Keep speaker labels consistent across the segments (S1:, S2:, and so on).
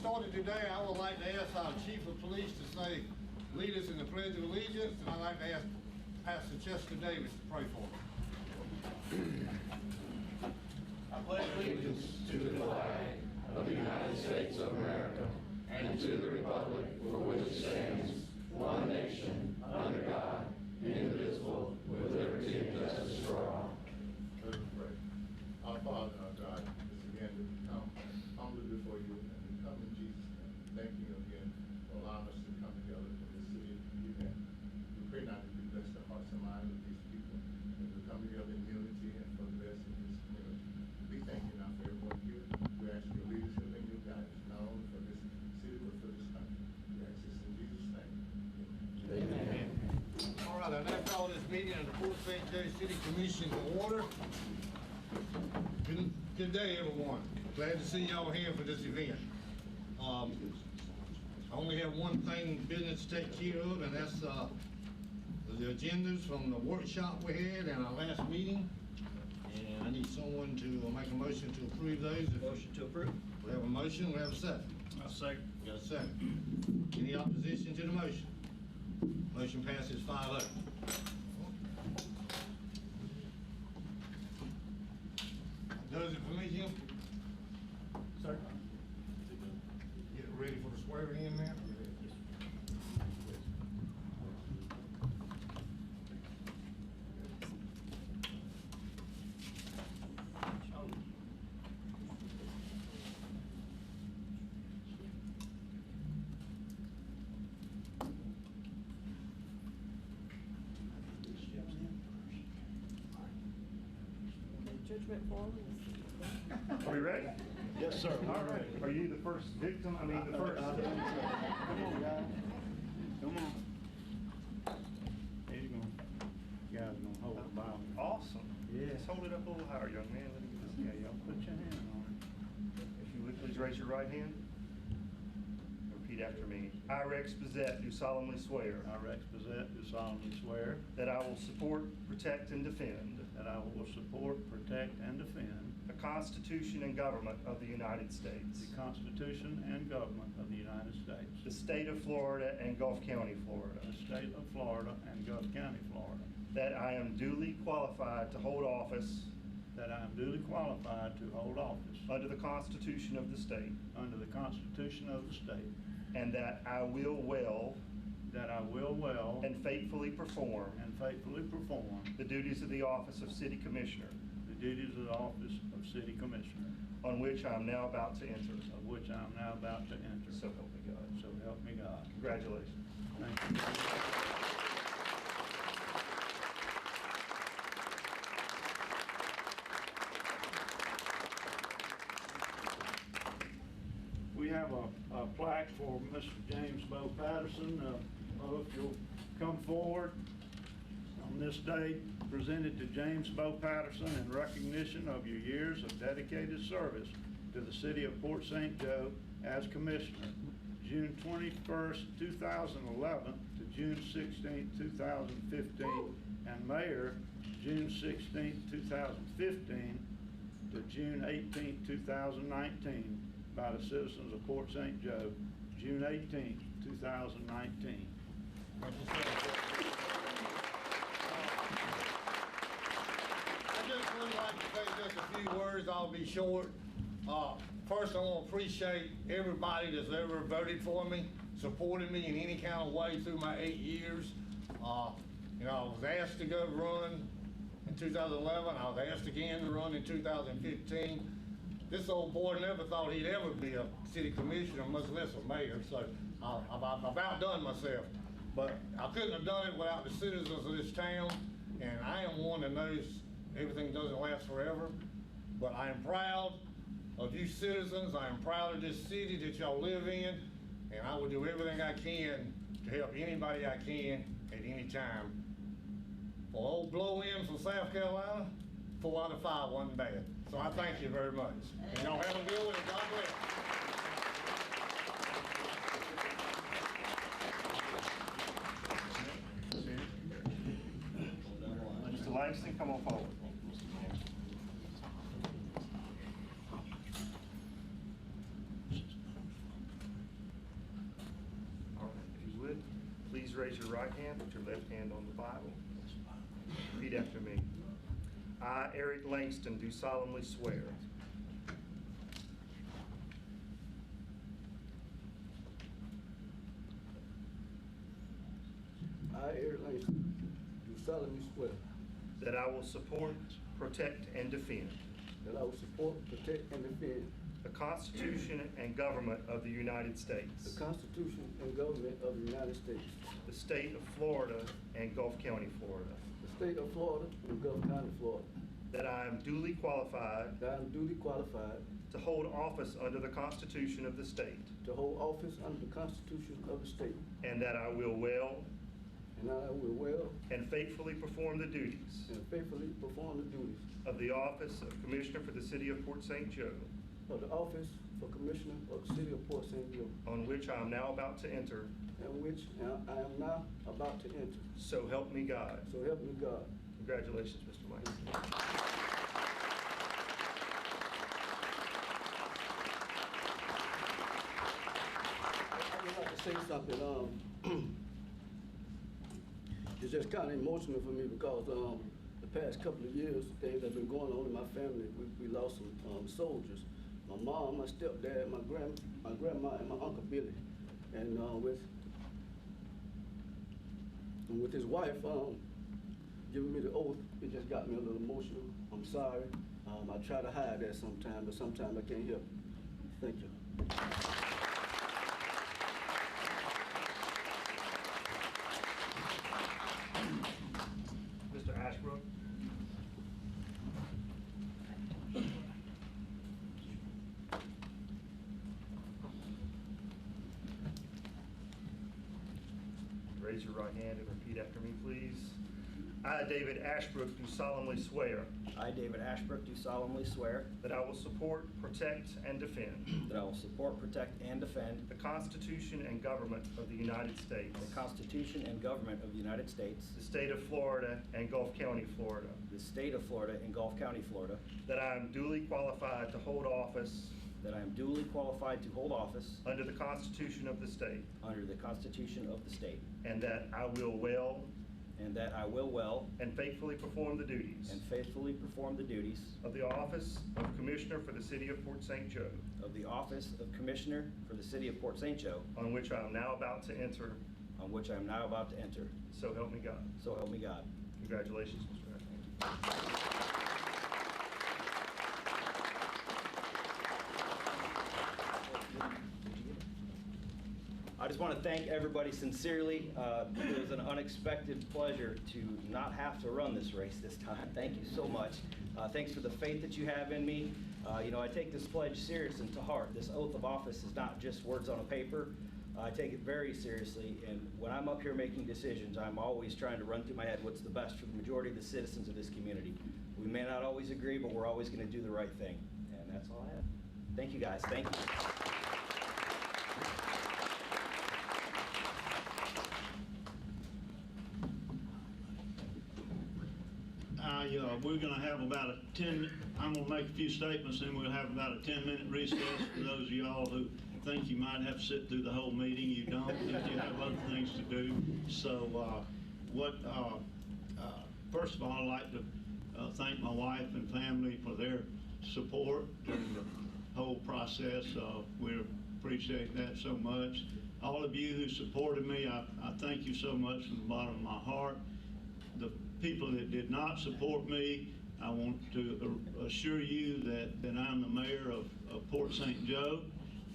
S1: started today, I would like to ask our Chief of Police to say, lead us in the Pledge of Allegiance, and I'd like to ask Pastor Chester Davis to pray for us.
S2: I pledge allegiance to the flag of the United States of America and to the republic for which it stands, one nation, under God, indivisible, with liberty and justice for all.
S3: Let us pray. Our Father, our God, this again to come humbly before you and we come in Jesus' name. Thank you again for allowing us to come together for this city event. We pray now that you bless the hearts and minds of these people and we come together in unity and for the best of this community. We thank you now for everyone here. We ask your leadership and your guidance, not only for this city but for this country. We ask this in Jesus' name.
S2: Amen.
S1: All right, I now call this meeting of the Port St. Joe City Commission to order. Good day, everyone. Glad to see y'all here for this event. I only have one thing business to take care of, and that's the agendas from the workshop we had and our last meeting. And I need someone to make a motion to approve those.
S4: Motion to approve.
S1: We have a motion, we have a second.
S4: I'll second.
S1: We got a second. Any opposition to the motion? Motion passes 5-0. Does it for me, Jim?
S4: Sir?
S1: Get ready for the swearing in, man.
S5: Judgment form is...
S6: Are we ready?
S4: Yes, sir.
S6: All right. Are you the first victim? I mean, the first.
S4: Come on, guys. Come on. There you go. You guys are gonna hold the Bible.
S6: Awesome.
S4: Yeah.
S6: Just hold it up a little higher, young man. Let me get this.
S4: Yeah, y'all put your hand on
S6: If you would please raise your right hand. Repeat after me. I, Rex Bazette, do solemnly swear
S4: it. I, Rex Bazette, do solemnly swear
S6: that I will support, protect, and defend
S4: that I will support, protect, and defend
S6: the Constitution and government of the United
S4: the
S6: States,
S4: Constitution and government of the United States,
S6: the state of Florida and Gulf County, Florida,
S4: the state of Florida, and Gulf County, Florida,
S6: that I am duly qualified to hold office
S4: that I am duly qualified to hold office
S6: under the Constitution of the state,
S4: under the Constitution of the state,
S6: and that I will well
S4: that I will well
S6: and faithfully perform
S4: and faithfully perform
S6: the duties of the office of City Commissioner,
S4: the duties of the office of City Commissioner,
S6: on which I am now about to enter.
S4: of which I am now about to enter.
S6: So help me God.
S4: So help me God.
S6: Congratulations.
S4: Thank you. We have a plaque for Mr. James Bo Patterson. If you'll come forward on this day, presented to James Bo Patterson in recognition of your years of dedicated service to the city of Port St. Joe as Commissioner, June 21st, 2011 to June 16th, 2015, and Mayor, June 16th, 2015 to June 18th, 2019, by the citizens of Port St. Joe, June 18th, 2019.
S1: I just would like to say just a few words. I'll be short. First, I want to appreciate everybody that's ever voted for me, supported me in any kind of way through my 8 years. I was asked to go run in 2011. I was asked again to run in 2015. This old boy never thought he'd ever be a city commissioner, much less a mayor, so I've outdone myself. But I couldn't have done it without the citizens of this town, and I am one that knows everything doesn't last forever. But I am proud of you citizens. I am proud of this city that y'all live in, and I will do everything I can to help anybody I can at any time. For old blow-in from South Carolina, 4 out of 5 wasn't bad. So I thank you very much. And y'all have a good one, and God bless.
S6: Mr. Langston, come on forward. right hand, put your left hand on the Bible. Repeat after me. I, Eric Langston, do solemnly swear
S2: I, Eric Langston, do solemnly swear
S6: that I will support, protect, and defend
S2: that I will support, protect, and defend
S6: the Constitution and government of the United States,
S2: the Constitution and government of the United States,
S6: the state of Florida and Gulf County, Florida,
S2: the state of Florida and Gulf County, Florida,
S6: that I am duly qualified
S2: that I am duly qualified
S6: to hold office under the Constitution of the state,
S2: to hold office under the Constitution of the state,
S6: and that I will well
S2: and I will well
S6: and faithfully perform the duties
S2: and faithfully perform the duties
S6: of the office of Commissioner for the City of Port St. Joe,
S2: of the office for Commissioner of the City of Port St. Joe,
S6: on which I am now about to enter.
S2: and which I am now about to enter.
S6: So help me God.
S2: So help me God.
S6: Congratulations, Mr. Langston.
S2: I would like to say something. It's just kind of emotional for me because the past couple of years, things have been going on in my family. We lost some soldiers. My mom, my stepdad, my grandma, and my Uncle Billy. And with his wife giving me the oath, it just got me a little emotional. I'm sorry. I try to hide that sometimes, but sometimes I can't help it. Thank you.
S6: Mr. Ashbrook. Raise your right hand and repeat after me, please. I, David Ashbrook, do solemnly swear
S7: I, David Ashbrook, do solemnly swear
S6: that I will support, protect, and defend
S7: that I will support, protect, and defend
S6: the Constitution and government of the United States,
S7: the Constitution and government of the United States,
S6: the state of Florida and Gulf County, Florida,
S7: the state of Florida and Gulf County, Florida,
S6: that I am duly qualified to hold office
S7: that I am duly qualified to hold office
S6: under the Constitution of the state,
S7: under the Constitution of the state,
S6: and that I will well
S7: and that I will well
S6: and faithfully perform the duties
S7: and faithfully perform the duties
S6: of the office of Commissioner for the City of Port St. Joe,
S7: of the office of Commissioner for the City of Port St. Joe,
S6: on which I am now about to enter.
S7: on which I am now about to enter.
S6: So help me God.
S7: So help me God.
S6: Congratulations, Mr. Ashbrook.
S7: I just want to thank everybody sincerely. It was an unexpected pleasure to not have to run this race this time. Thank you so much. Thanks for the faith that you have in me. I take this pledge serious and to heart. This oath of office is not just words on a paper. I take it very seriously, and when I'm up here making decisions, I'm always trying to run through my head what's the best for the majority of the citizens of this community. We may not always agree, but we're always going to do the right thing, and that's all I have. Thank you, guys. Thank you.
S4: We're gonna have about I'm gonna make a few statements, then we'll have about a 10-minute recess for those of y'all who think you might have to sit through the whole meeting. You don't, if you have other things to do. So, first of all, I'd like to thank my wife and family for their support during the whole process. We appreciate that so much. All of you who supported me, I thank you so much from the bottom of my heart. The people that did not support me, I want to assure you that I'm the mayor of Port St. Joe.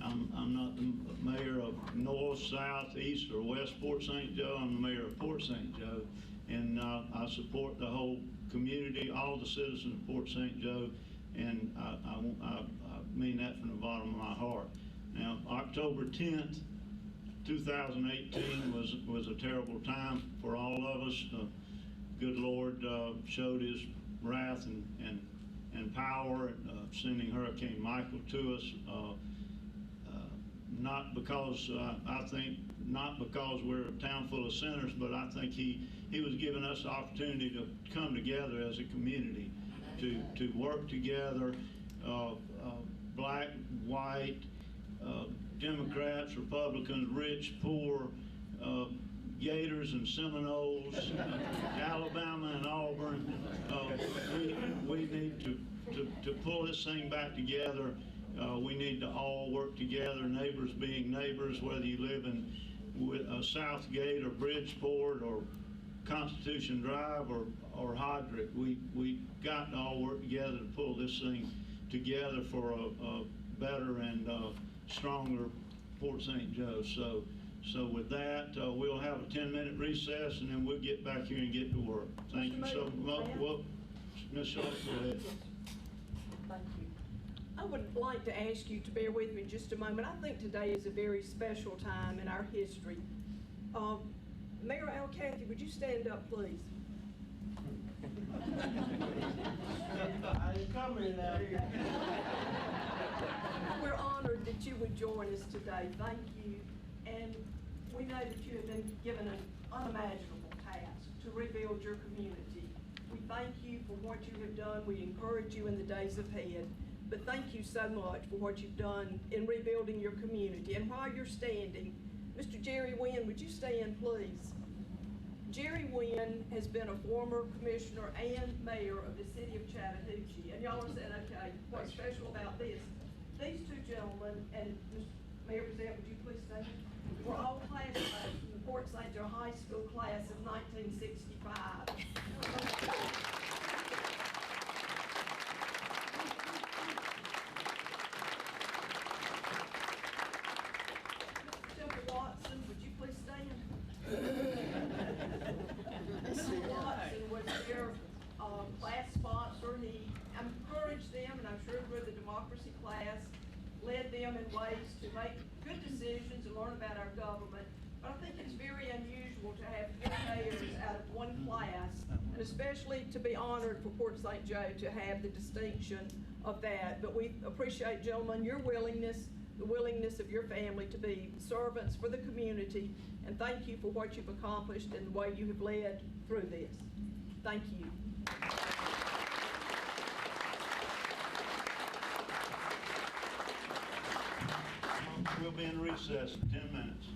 S4: I'm not the mayor of North, South, East, or West Port St. Joe. I'm the mayor of Port St. Joe. And I support the whole community, all the citizens of Port St. Joe, and I mean that from the bottom of my heart. Now, October 10th, 2018 was a terrible time for all of us. Good Lord showed his wrath and power, sending Hurricane Michael to us. Not because not because we're a town full of sinners, but I think he was giving us the opportunity to come together as a community, to work together, black, white, Democrats, Republicans, rich, poor, Gators and Seminoles, Alabama and Auburn. We need to pull this thing back together. We need to all work together, neighbors being neighbors, whether you live in Southgate or Bridgeport or Constitution Drive or Hodrick. We got to all work together to pull this thing together for a better and stronger Port St. Joe. So with that, we'll have a 10-minute recess, and then we'll get back here and get to work. Thank you so much. Well, Ms. Schultz, go ahead.
S5: Thank you. I would like to ask you to bear with me just a moment. I think today is a very special time in our history. Mayor Al Cathy, would you stand up, please?
S2: I ain't coming now.
S5: We're honored that you would join us today. Thank you. And we know that you have been given an unimaginable task to rebuild your community. We thank you for what you have done. We encourage you in the days ahead. But thank you so much for what you've done in rebuilding your community. And while you're standing, Mr. Jerry Wynn, would you stand, please? Jerry Wynn has been a former commissioner and mayor of the city of Chattahoochee. And y'all are saying, okay, what's special about this? These two gentlemen, and Mayor Brazette, would you please stand? We're all classmates from the Port St. Joe High School class of 1965. Mr. Watson, would you please stand? Mr. Watson was their class sponsor, and he encouraged them, and I'm sure through the democracy class, led them in ways to make good decisions and learn about our government. But I think it's very unusual to have three mayors out of one class, and especially to be honored for Port St. Joe to have the distinction of that. But we appreciate, gentlemen, your willingness, the willingness of your family to be servants for the community, and thank you for what you've accomplished and the way you have led through this. Thank you.
S4: We'll be in recess in 10 minutes.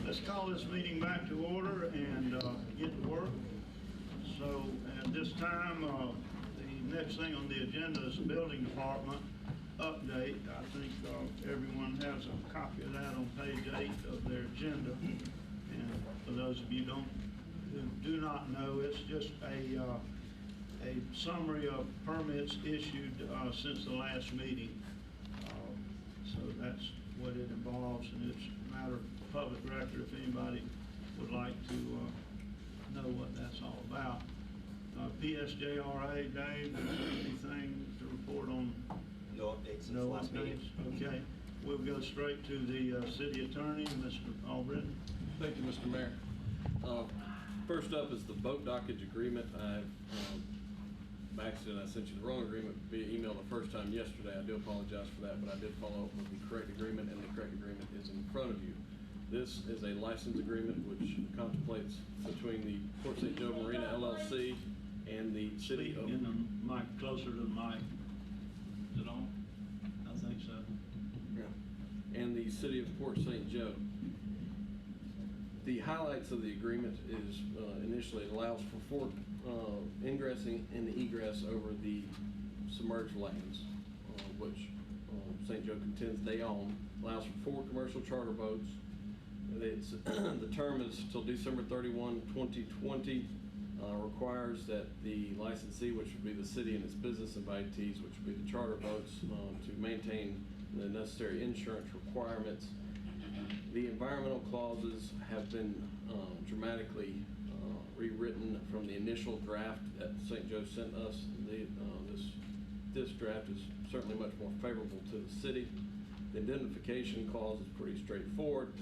S4: Let's call this meeting back to order and get to work. So at this time, the next thing on the agenda is the building department update. I think everyone has a copy of that on page 8 of their agenda. And for those of you who do not know, it's just a summary of permits issued since the last meeting. So that's what it involves, and it's a matter of public record if anybody would like to know what that's all about. PSJRA, Dave, anything to report on?
S7: No updates since the
S4: No
S7: last meeting.
S4: updates? Okay. We'll go straight to the city attorney, Mr. Albritton.
S8: Thank you, Mr. Mayor. First up is the boat dockage agreement. By accident, I sent you the wrong agreement via email the first time yesterday. I do apologize for that, but I did follow up with the correct agreement, and the correct agreement is in front of you. This is a license agreement which contemplates between the Port St. Joe Marina LLC and the city of...
S4: Speak in the mic, closer to the mic. Is it on? I think so.
S8: Yeah. And the city of Port St. Joe. The highlights of the agreement is initially it allows for ingressing and egress over the submerged lands, which St. Joe contends they own. Allows for 4 commercial charter boats. It's the term is till December 31, 2020. Requires that the licensee, which would be the city and its business invitees, which would be the charter boats, to maintain the necessary insurance requirements. The environmental clauses have been dramatically rewritten from the initial draft that St. Joe sent us. This draft is certainly much more favorable to the city. The indemnification clause is pretty straightforward,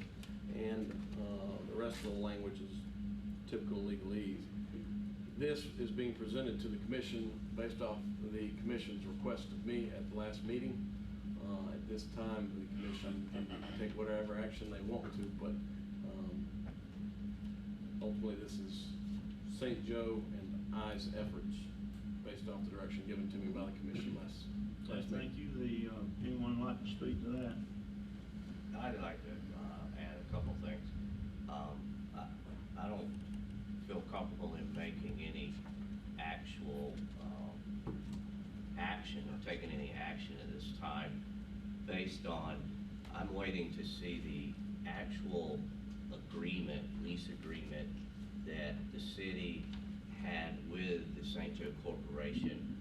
S8: and the rest of the language is typical legalese. This is being presented to the commission based off the commission's request of me at the last meeting. At this time, the commission can take whatever action they want to, but ultimately this is St. Joe and I's efforts based off the direction given to me by the commission last
S4: Thank
S8: meeting.
S4: you. Anyone like to speak to that?
S9: I'd like to add a couple things. I don't feel comfortable in making any actual action or taking any action at this time based on, I'm waiting to see the actual agreement, lease agreement that the city had with the St. Joe Corporation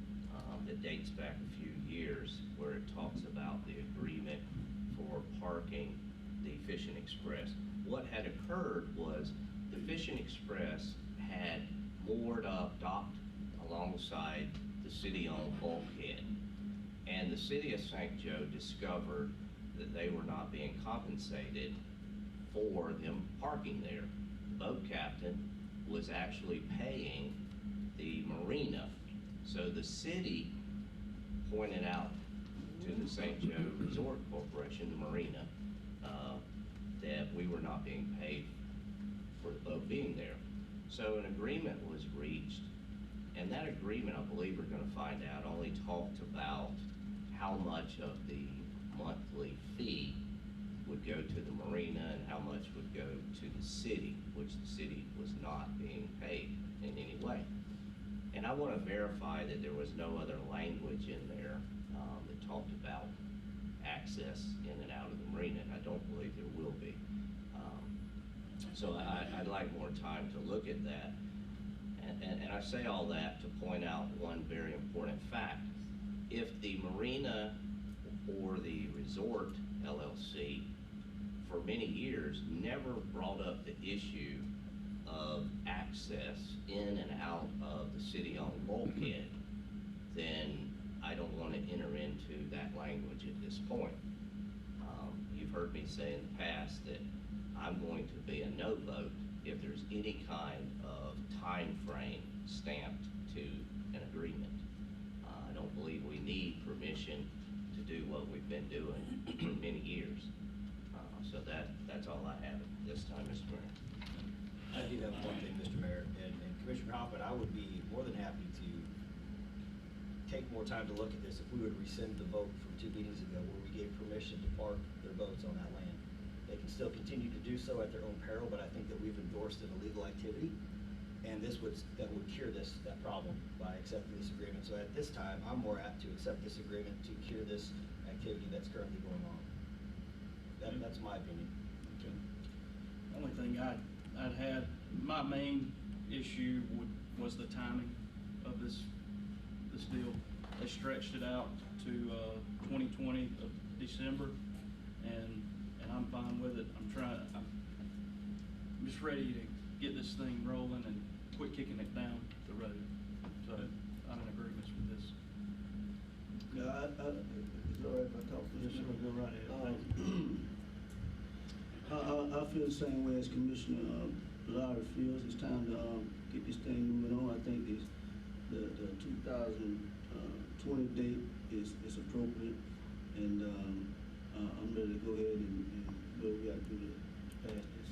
S9: that dates back a few years, where it talks about the agreement for parking the Fishing Express. What had occurred was the Fishing Express had moored up, docked alongside the city-owned bulkhead. And the city of St. Joe discovered that they were not being compensated for them parking there. The boat captain was actually paying the marina. So the city pointed out to the St. Joe Resort Corporation, the marina, that we were not being paid for the boat being there. So an agreement was reached, and that agreement, I believe we're gonna find out, only talked about how much of the monthly fee would go to the marina and how much would go to the city, which the city was not being paid in any way. And I want to verify that there was no other language in there that talked about access in and out of the marina, and I don't believe there will be. So I'd like more time to look at that. And I say all that to point out one very important fact. If the marina or the resort LLC for many years never brought up the issue of access in and out of the city-owned bulkhead, then I don't want to enter into that language at this point. You've heard me say in the past that I'm going to be a no vote if there's any kind of time frame stamped to an agreement. I don't believe we need permission to do what we've been doing for many years. So that's all I have at this time, Mr. Mayor.
S7: I do have one thing, Mr. Mayor, and Commissioner Hoffman, I would be more than happy to take more time to look at this if we would rescind the vote from 2 meetings ago where we gave permission to park their boats on that land. They can still continue to do so at their own peril, but I think that we've endorsed an illegal activity, and that would cure that problem by accepting this agreement. So at this time, I'm more apt to accept this agreement to cure this activity that's currently going on. That's my opinion.
S10: Okay. Only thing I'd had, my main issue was the timing of this deal. They stretched it out to 2020 of December, and I'm fine with it. I'm just ready to get this thing rolling and quit kicking it down the road. So I'm in agreement with this.
S4: Yeah, it's all right if I talk to this, go right ahead.
S11: I feel the same way as Commissioner Lowry feels. It's time to get this thing moving on. I think the 2020 date is appropriate, and I'm ready to go ahead and do what we got to do to pass this.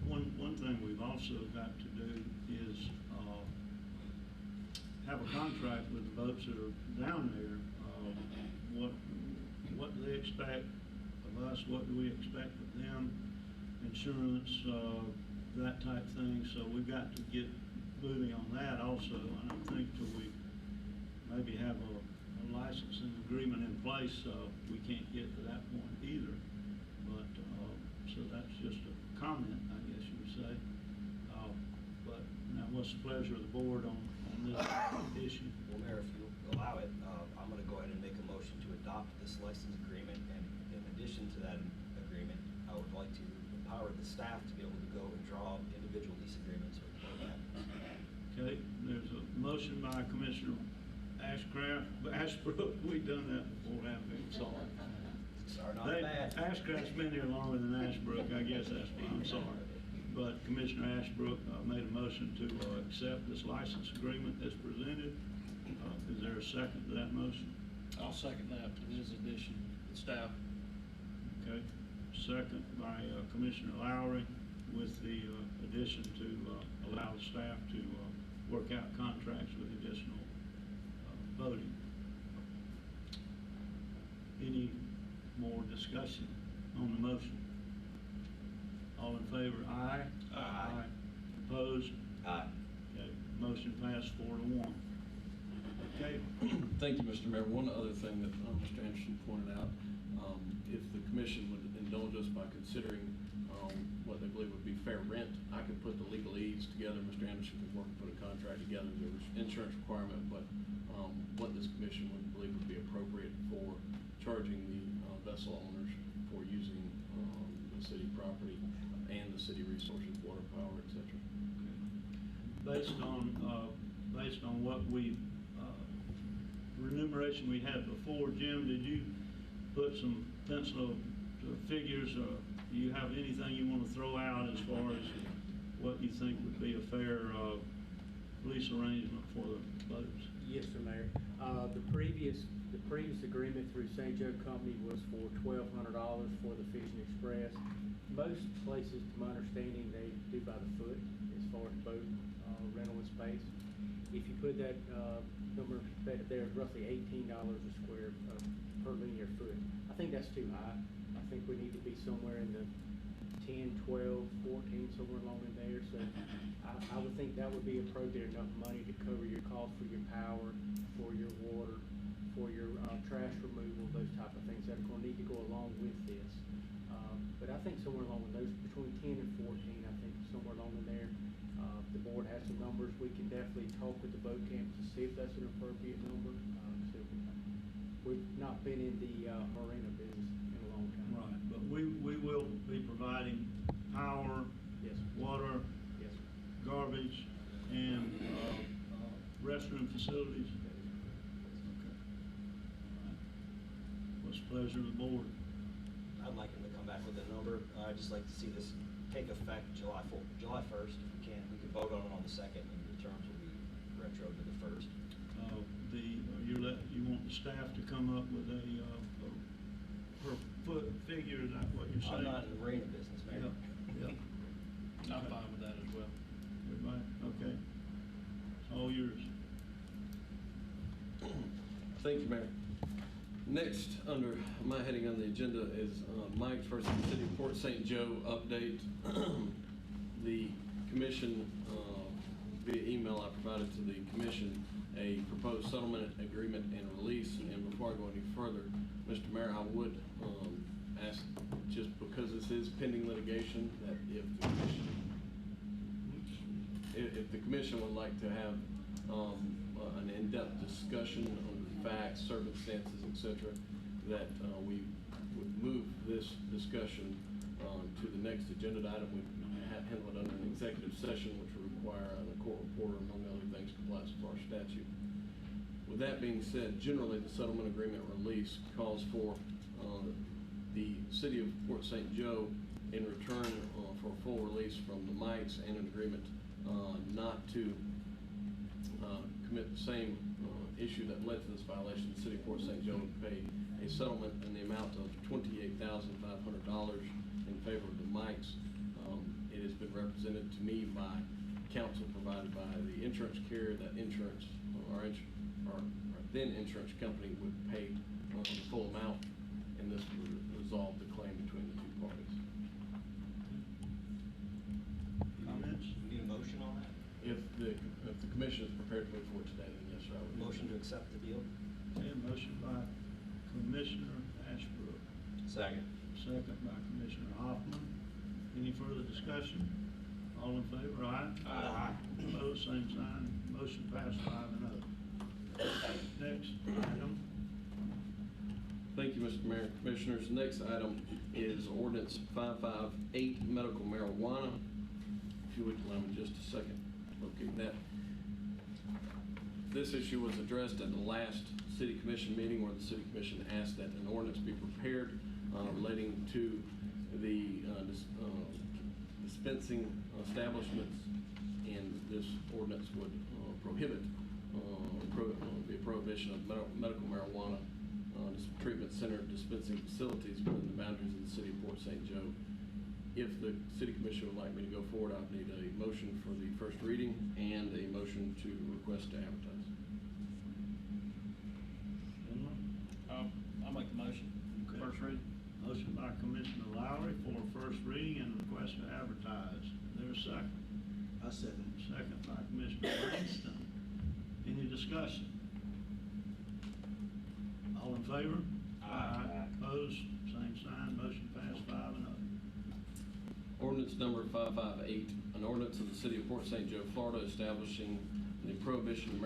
S4: One thing we've also got to do is have a contract with the boats that are down there. What do they expect of us? What do we expect of them? Insurance, that type of thing. So we've got to get moving on that also. And I think till we maybe have a licensing agreement in place, we can't get to that point either. But so that's just a comment, I guess you would say. But now, what's the pleasure of the board on this issue?
S7: Well, Mayor, if you allow it, I'm going to go ahead and make a motion to adopt this license agreement, and in addition to that agreement, I would like to empower the staff to be able to go and draw individual lease agreements with the boat captains.
S4: Okay, there's a motion by Commissioner Ashbrook. We've done that before, haven't we? Sorry.
S7: Sorry, not bad.
S4: Ashcraft's been here longer than Ashbrook, I guess that's why, I'm sorry. But Commissioner Ashbrook made a motion to accept this license agreement as presented. Is there a second to that motion?
S10: I'll second that with his addition, the staff.
S4: Okay, second by Commissioner Lowry with the addition to allow the staff to work out contracts with additional voting. Any more discussion on the motion? favor, aye?
S9: Aye.
S4: Opposed?
S9: Aye.
S4: Okay, motion passed 4-1. Okay,
S8: Thank you, Mr. Mayor. One other thing that Mr. Anderson pointed out, if the commission would indulge us by considering what they believe would be fair rent, I could put the legalese together. Mr. Anderson could work and put a contract together. There was insurance requirement, but what this commission would believe would be appropriate for charging the vessel owners for using the city property and the city resources, water, power, et cetera.
S4: based on what we, remuneration we had before, Jim, did you put some pencil figures, or do you have anything you want to throw out as far as what you think would be a fair, lease arrangement for the boats?
S12: Yes, sir, Mayor. The previous agreement through St. Joe Company was for $1,200 for the Fishing Express. Most places, to my understanding, they do by the foot as far as boat rental and space. If you put that number there, roughly $18 a square per linear foot. I think that's too high. I think we need to be somewhere in the 10, 12, 14, somewhere along in there. So I would think that would be appropriate enough money to cover your cost for your power, for your water, for your trash removal, those type of things that are going to need to go along with this. But I think somewhere along with those, between 10 and 14, I think somewhere along in there. The board has some numbers. We can definitely talk with the boat camp to see if that's an appropriate number. So we've not been in the marina business in a long time.
S4: Right, but we will be providing power,
S12: Yes, sir.
S4: water,
S12: Yes, sir.
S4: garbage, and restroom facilities. Okay. All right. What's the pleasure of the board?
S7: I'd like him to come back with a number. I'd just like to see this take effect July 1st, if we can. We could vote on it on the 2nd, and the terms will be retro to the 1st.
S4: You want the staff to come up with a per foot figure, is that what you're saying?
S7: I'm not in the marina business, Mayor.
S4: Yep.
S10: I'm fine with that as well.
S4: Everybody, okay. It's all yours.
S8: Thank you, Mayor. Next, under my heading on the agenda is Mike's versus City of Port St. Joe update. The commission, via email, I provided to the commission a proposed settlement agreement and release. And before I go any further, Mr. Mayor, I would ask, just because this is pending litigation, that if the commission would like to have an in-depth discussion on the facts, circumstances, etc., that we would move this discussion to the next agenda item. We handle it under an executive session, which would require a court reporter, among other things, compliance with our statute. With that being said, generally the settlement agreement release calls for the City of Port St. Joe, in return for a full release from the Mikes and an agreement not to commit the same issue that led to this violation. The City of Port St. Joe would pay a settlement in the amount of $28,500 in favor of the Mikes. It has been represented to me by counsel provided by the insurance carrier that insurance, our then insurance company would pay the full amount, and this would resolve the claim between the two parties.
S4: Comments?
S7: Need a motion on that?
S8: If the commission is prepared to move forward today, then yes, sir, I would.
S7: Motion to accept the deal?
S4: Okay, motion by Commissioner Ashbrook,
S9: Second.
S4: second by Commissioner Hoffman. Any further discussion? All in favor, aye?
S9: Aye.
S4: Opposed, same sign. Motion passed 5-0. Next item.
S8: Thank you, Mr. Mayor. Commissioners, next item is ordinance 558, medical marijuana. If you would allow me just a second, locate that. This issue was addressed at the last city commission meeting, where the city commission asked that an ordinance be prepared relating to the dispensing establishments, and this ordinance would prohibit the prohibition of medical marijuana treatment center dispensing facilities within the boundaries of the City of Port St. Joe. If the city commission would like me to go forward, I would need a motion for the first reading and a motion to request to advertise.
S10: I'll make the motion.
S4: Okay.
S10: First reading.
S4: Motion by Commissioner Lowry for first reading and request to advertise advertised. Is there a second?
S11: I second.
S4: Second by Commissioner Langston. Any discussion? All in favor? Aye. Opposed? Same sign. Motion passed 5-0.
S8: Ordinance number 558, an ordinance of the City of Port St. Joe, Florida, establishing the prohibition of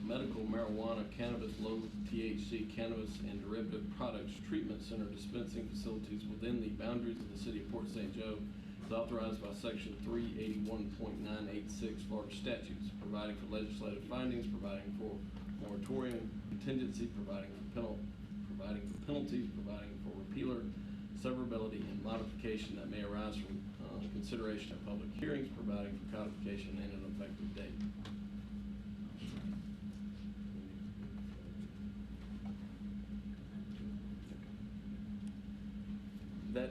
S8: medical marijuana, cannabis, low THC cannabis, and derivative products treatment center dispensing facilities within the boundaries of the City of Port St. Joe, is authorized by Section 381.986 Florida statutes, providing for legislative findings, providing for moratorium contingency, providing for penalties, providing for repealer, severability, and modification that may arise from consideration of public hearings, providing for codification and an effective date. That,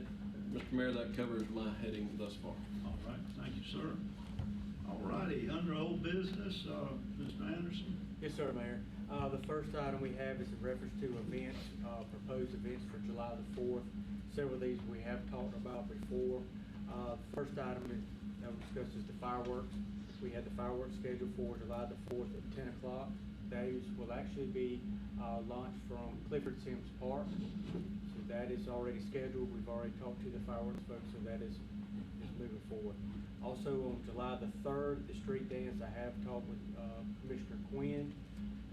S8: Mr. Mayor, that covers my heading thus far.
S4: All right, thank you, sir. All righty, under old business, Mr. Anderson?
S12: Yes, sir, Mayor. The first item we have is in reference to events, proposed events for July the 4th. Several of these we have talked about before. The first item that we discussed is the fireworks. We had the fireworks scheduled for July the 4th at 10 o'clock. Those will actually be launched from Clifford Sims Park. So that is already scheduled. We've already talked to the fireworks folks, so that is moving forward. Also on July the 3rd, the street dance, I have talked with Commissioner Quinn.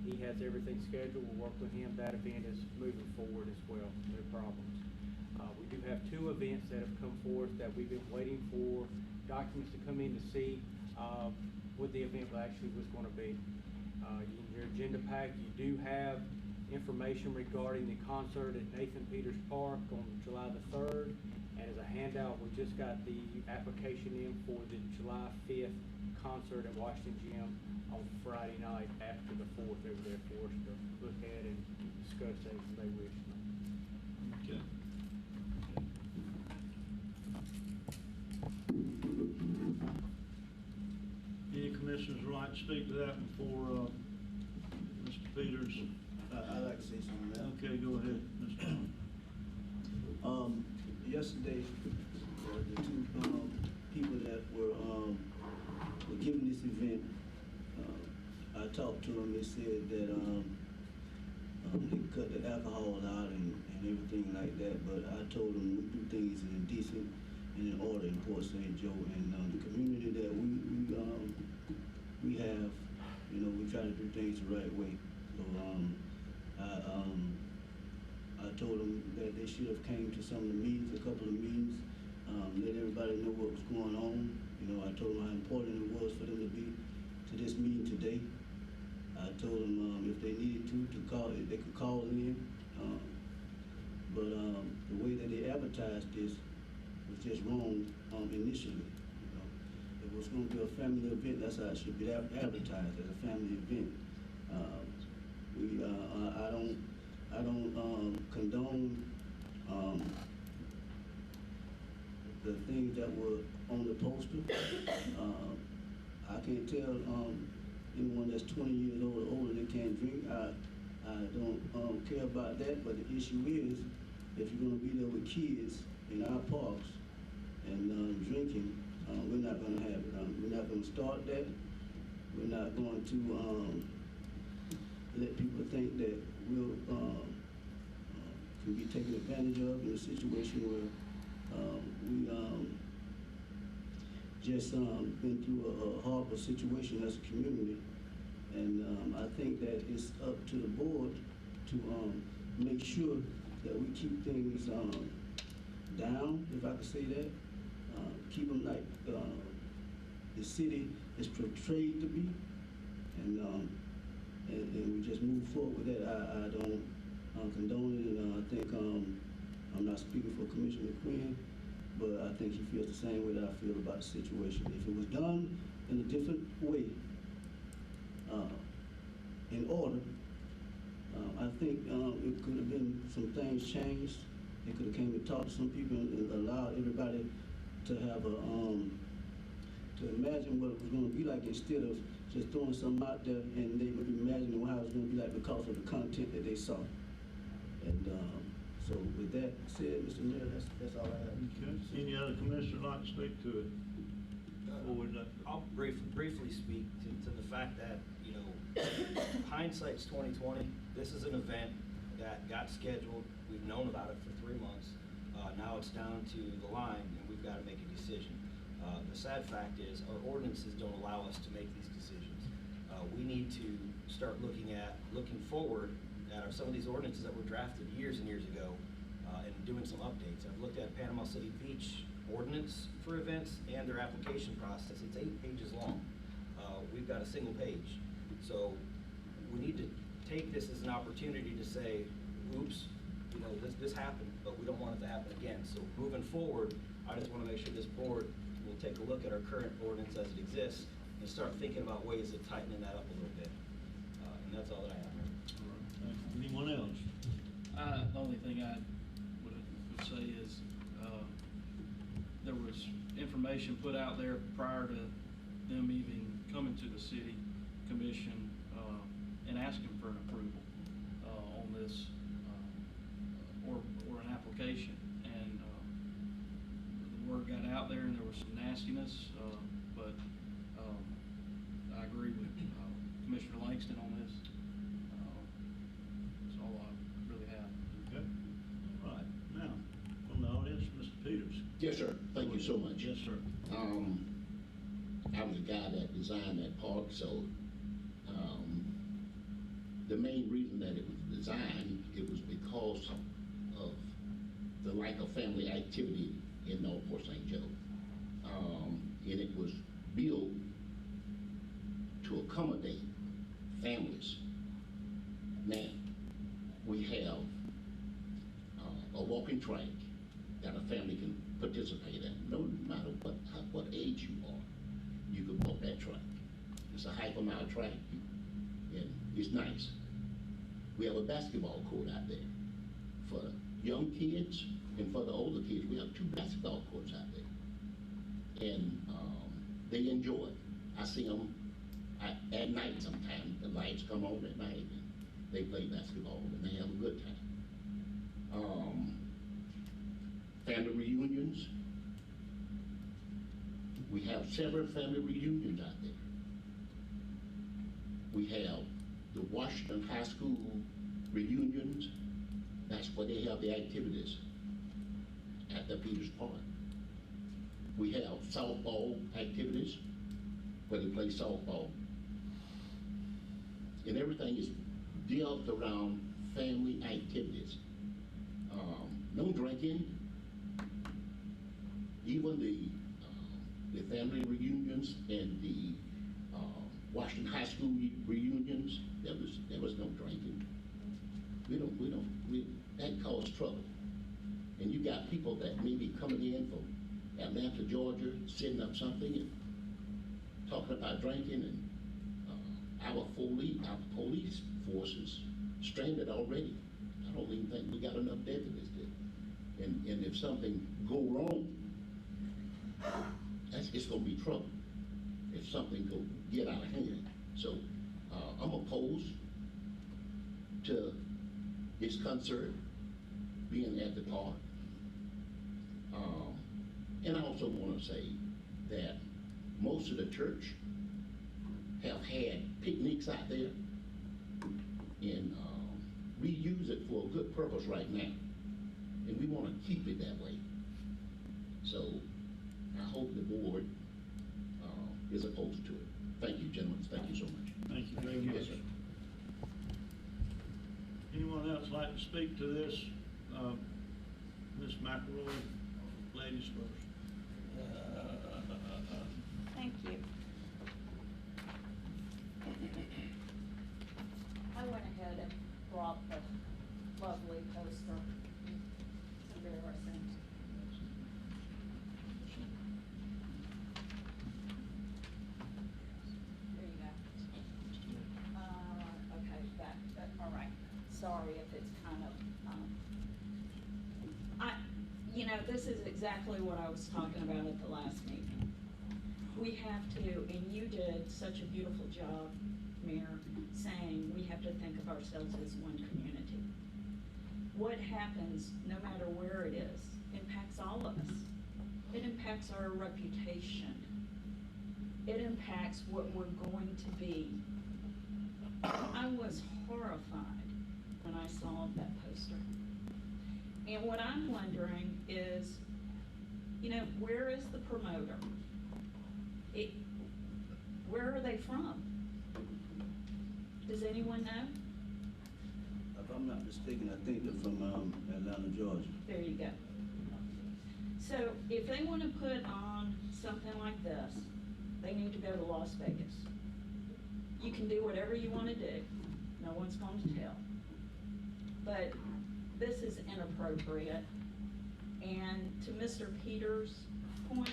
S12: He has everything scheduled. We'll work with him. That event is moving forward as well. No problems. We do have two events that have come forth that we've been waiting for documents to come in to see what the event actually was going to be. In your agenda pack, you do have information regarding the concert at Nathan Peters Park on July the 3rd. And as a handout, we just got the application in for the July 5th concert at Washington Gym on Friday night after the 4th over there for us to look at and discuss as they wish.
S4: Okay. Any commissioners would like to speak to that before Mr. Peters?
S11: I'd like to say something now.
S4: Okay, go ahead, Mr.
S11: Yesterday, the two people that were giving this event, I talked to them. They said that they cut the alcohol out and everything like that, but I told them to do things in a decent and in order in Port St. Joe, and the community that we have, we try to do things the right way. So I told them that they should have came to some of the meetings, a couple of meetings, let everybody know what was going on. I told them how important it was for them to be to this meeting today. I told them if they needed to call, they could call in. But the way that they advertised this was just wrong initially. It was going to be a family event. That's how it should be advertised, as a family event. I don't condone the things that were on the poster. I can't tell anyone that's 20 years old or older that can't drink. I don't care about that, but the issue is, if you're going to be there with kids in our parks and drinking, we're not going to have it. We're not going to start that. We're not going to let people think that we'll can be taken advantage of in a situation where we just been through a horrible situation as a community. And I think that it's up to the board to make sure that we keep things down, if I could say that. Keep them like the city is portrayed to be, and we just move forward with that. I don't condone it, and I think I'm not speaking for Commissioner Quinn, but I think he feels the same way that I feel about the situation. If it was done in a different way, in order, I think it could have been some things changed. They could have came and talked to some people and allowed everybody to have a to imagine what it was going to be like, instead of just throwing something out there and they would imagine how it was going to be like because of the content that they saw. And so So with that said, Mr. Mayor, that's all I have.
S4: Okay, any other commissioner like to speak to it? Before we let-
S7: I'll briefly speak to the fact that, you know, hindsight's 2020. This is an event that got scheduled. We've known about it for 3 months. Now it's down to the line, and we've got to make a decision. The sad fact is, our ordinances don't allow us to make these decisions. We need to start looking forward at some of these ordinances that were drafted years and years ago, and doing some updates. I've looked at Panama City Beach ordinance for events and their application process. It's 8 pages long. We've got a single page. So we need to take this as an opportunity to say, oops, you know, this happened, but we don't want it to happen again. So moving forward, I just want to make sure this board will take a look at our current ordinance as it exists and start thinking about ways of tightening that up a little bit. And that's all that I have.
S4: All right, thank you. Anyone else?
S10: The only thing I would say is, there was information put out there prior to them even coming to the city commission, and asking for an approval, on this, or an application. And, the word got out there and there was some nastiness, but, I agree with, Commissioner Langston on this. That's all I really have.
S4: Okay. All right, now, from the audience, Mr. Peters.
S2: Yes, sir. Thank you so much.
S4: Yes, sir.
S2: I was the guy that designed that park, so, the main reason that it was designed, it was because of the lack of family activity in North Port St. Joe. And it was built to accommodate families. Now, we have a walking track that a family can participate in, no matter what age you are. You can walk that track. It's a half a mile track, and it's nice. We have a basketball court out there for young kids and for the older kids. We have 2 basketball courts out there, and they enjoy it. I see them at night sometimes. The lights come on at night, and they play basketball, and they have a good time. Family reunions. We have several family reunions out there. We have the Washington High School reunions. That's where they have the activities at the Peters Park. We have softball activities where they play softball. And everything is built around family activities. No drinking. Even the family reunions and the Washington High School reunions, there was no drinking. That caused trouble. And you got people that may be coming in from Atlanta, Georgia, setting up something and talking about drinking, and our police force is stranded already. I don't even think we got enough deputies there. And if something go wrong, it's gonna be trouble if something go get out of hand. So I'm opposed to this concert being at the park. And I also want to say that most of the church have had picnics out there, and we use it for a good purpose right now, and we want to keep it that way. So I hope the board is opposed to it. Thank you, gentlemen. Thank you so much.
S4: Thank you very much.
S2: Yes, sir.
S4: Anyone else like to speak to this? Ms. McElroy, ladies first.
S13: Thank you. I went ahead and brought the lovely poster. It's embarrassing. There you go. Okay, that, all right. Sorry if it's kind of, you know, this is exactly what I was talking about at the last meeting. We have to, and you did such a beautiful job, Mayor, saying we have to think of ourselves as one community. what happens, no matter where it is, impacts all of us. It impacts our reputation. It impacts what we're going to be. I was horrified when I saw that poster. And what I'm wondering is, you know, where is the promoter? Where are they from? Does anyone know?
S11: If I'm not mistaken, I think they're from Atlanta, Georgia.
S13: There you go. So if they want to put on something like this, they need to go to Las Vegas. You can do whatever you want to do. No one's going to tell. But this is inappropriate. And to Mr. Peters' point,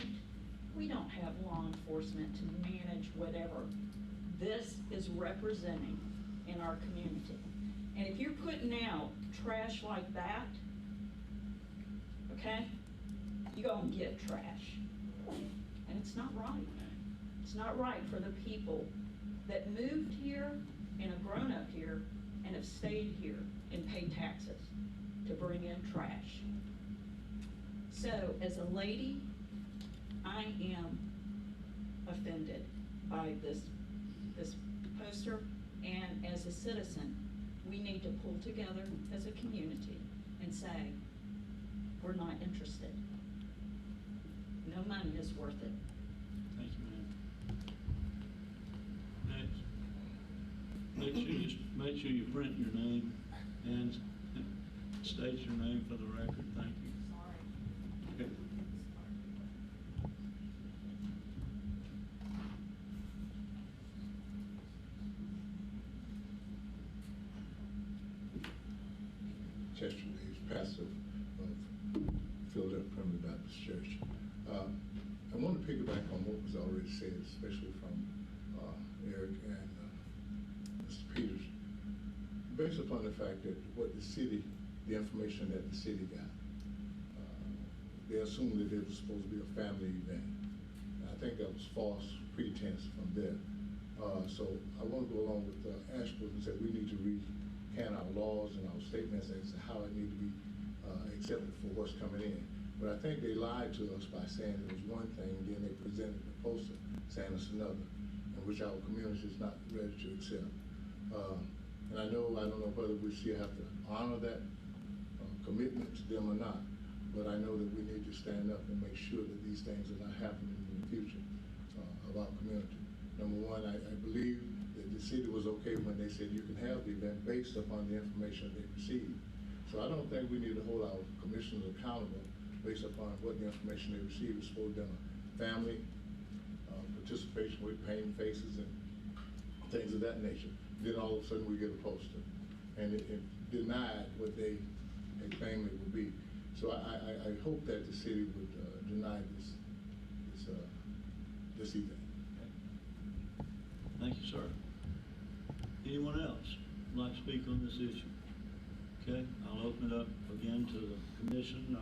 S13: we don't have law enforcement to manage whatever this is representing in our community. And if you're putting out trash like that, okay, you're gonna get trash. And it's not right. It's not right for the people that moved here and have grown up here and have stayed here and paid taxes to bring in trash. So as a lady, I am offended by this poster, and as a citizen, we need to pull together as a community and say, we're not interested. No money is worth it.
S4: Thank you, ma'am. Next, make sure you print your name and state your name for the record. Thank you.
S13: Sorry.
S4: Okay.
S3: Chester Reeves, pastor of Philadelphia Primitive Baptist Church. I want to piggyback on what was already said, especially from Eric and Mr. Peters, based upon the fact that what the city, the information that the city got, they assumed that it was supposed to be a family event. And I think that was false pretense from there. So I want to go along with Ashbrook and say we need to recant our laws and our statements as to how it need to be accepted for what's coming in. But I think they lied to us by saying it was one thing, and then they presented the poster saying it's another, and which our community is not ready to accept. And I don't know whether we still have to honor that commitment to them or not, but I know that we need to stand up and make sure that these things are not happening in the future of our community. Number one, I believe that the city was okay when they said you can have the event based upon the information they received. So I don't think we need to hold our commissioners accountable based upon what the information they received is supposed to be a family, participation with painting faces and things of that nature. Then all of a sudden we get a poster, and it denied what they claimed it would be. So I hope that the city would deny this event.
S4: Thank you, sir. Anyone else like to speak on this issue? Okay, I'll open it up again to the commission.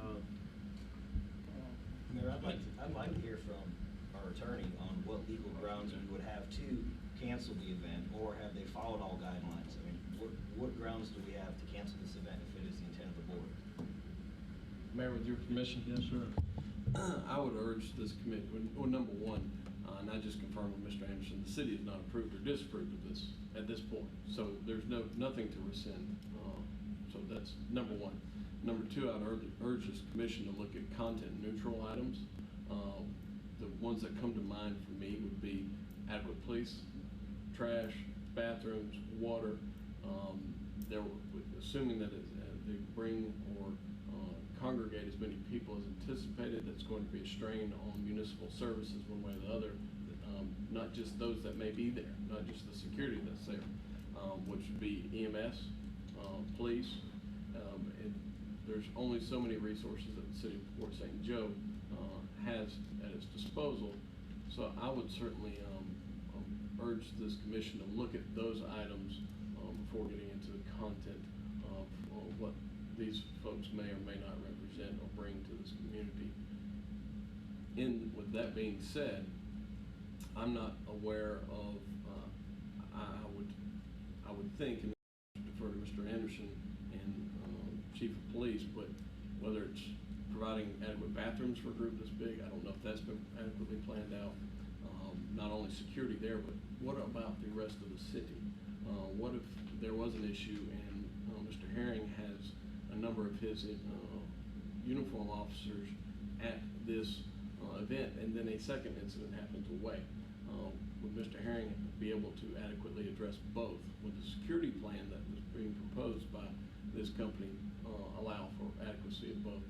S7: Mayor, I'd like to hear from our attorney on what legal grounds we would have to cancel the event, or have they followed all guidelines? I mean, what grounds do we have to cancel this event if it is the intent of the board?
S8: Mayor, with your permission?
S4: Yes, sir.
S8: I would urge this committee, well, number one, and I just confirmed with Mr. Anderson, the city has not approved or disapproved of this at this point. So there's nothing to rescind. So that's number one. Number two, I'd urge this commission to look at content neutral items. The ones that come to mind for me would be adequate police, trash, bathrooms, water. Assuming that they bring or congregate as many people as anticipated, that's going to be a strain on municipal services one way or the other. Not just those that may be there, not just the security that's there, which would be EMS, police. There's only so many resources that the city of Port St. Joe has at its disposal. So I would certainly urge this commission to look at those items before getting into the content of what these folks may or may not represent or bring to this community. With that being said, I'm not aware of, I would think, and defer to Mr. Anderson and Chief chief of police, but whether it's providing adequate bathrooms for a group this big, I don't know if that's been adequately planned out. Not only security there, but what about the rest of the city? What if there was an issue and Mr. Herring has a number of his uniform officers at this event, and then a second incident happens away? Would Mr. Herring be able to adequately address both? Would the security plan that was being proposed by this company allow for adequacy of both?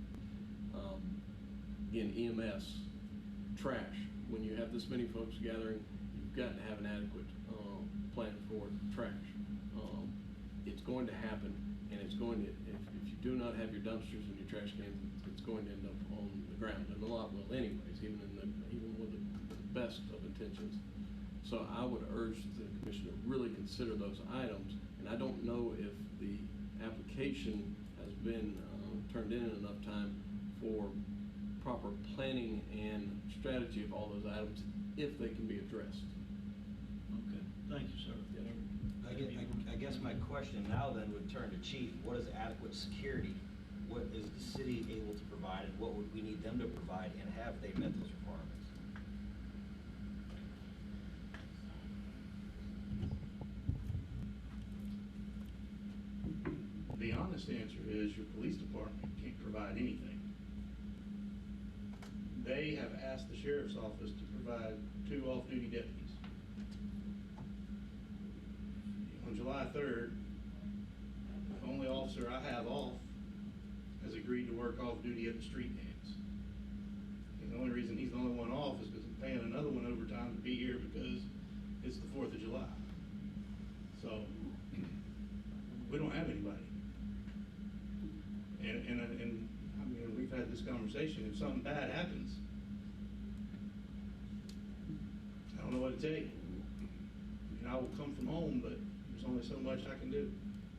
S8: Again, EMS, trash. When you have this many folks gathering, you've got to have an adequate plan for trash. It's going to happen, and it's going to, if you do not have your dumpsters and your trash cans, it's going to end up on the ground, and a lot will anyways, even with the best of intentions. So I would urge the commission to really consider those items, and I don't know if the application has been turned in enough time for proper planning and strategy of all those items, if they can be addressed.
S4: Okay, thank you, sir.
S8: Yes, sir.
S7: I guess my question now then would turn to Chief. What is adequate security? What is the city able to provide, and what would we need them to provide, and have they met those requirements?
S14: The honest answer is your police department can't provide anything. They have asked the sheriff's office to provide 2 off-duty deputies. On July 3rd, the only officer I have off has agreed to work off-duty at the street dance. And the only reason he's the only one off is because I'm paying another one overtime to be here because it's the 4th of July. So, we don't have anybody. And I mean, we've had this conversation. If something bad happens, I don't know what to tell you. I mean, I will come from home, but there's only so much I can do.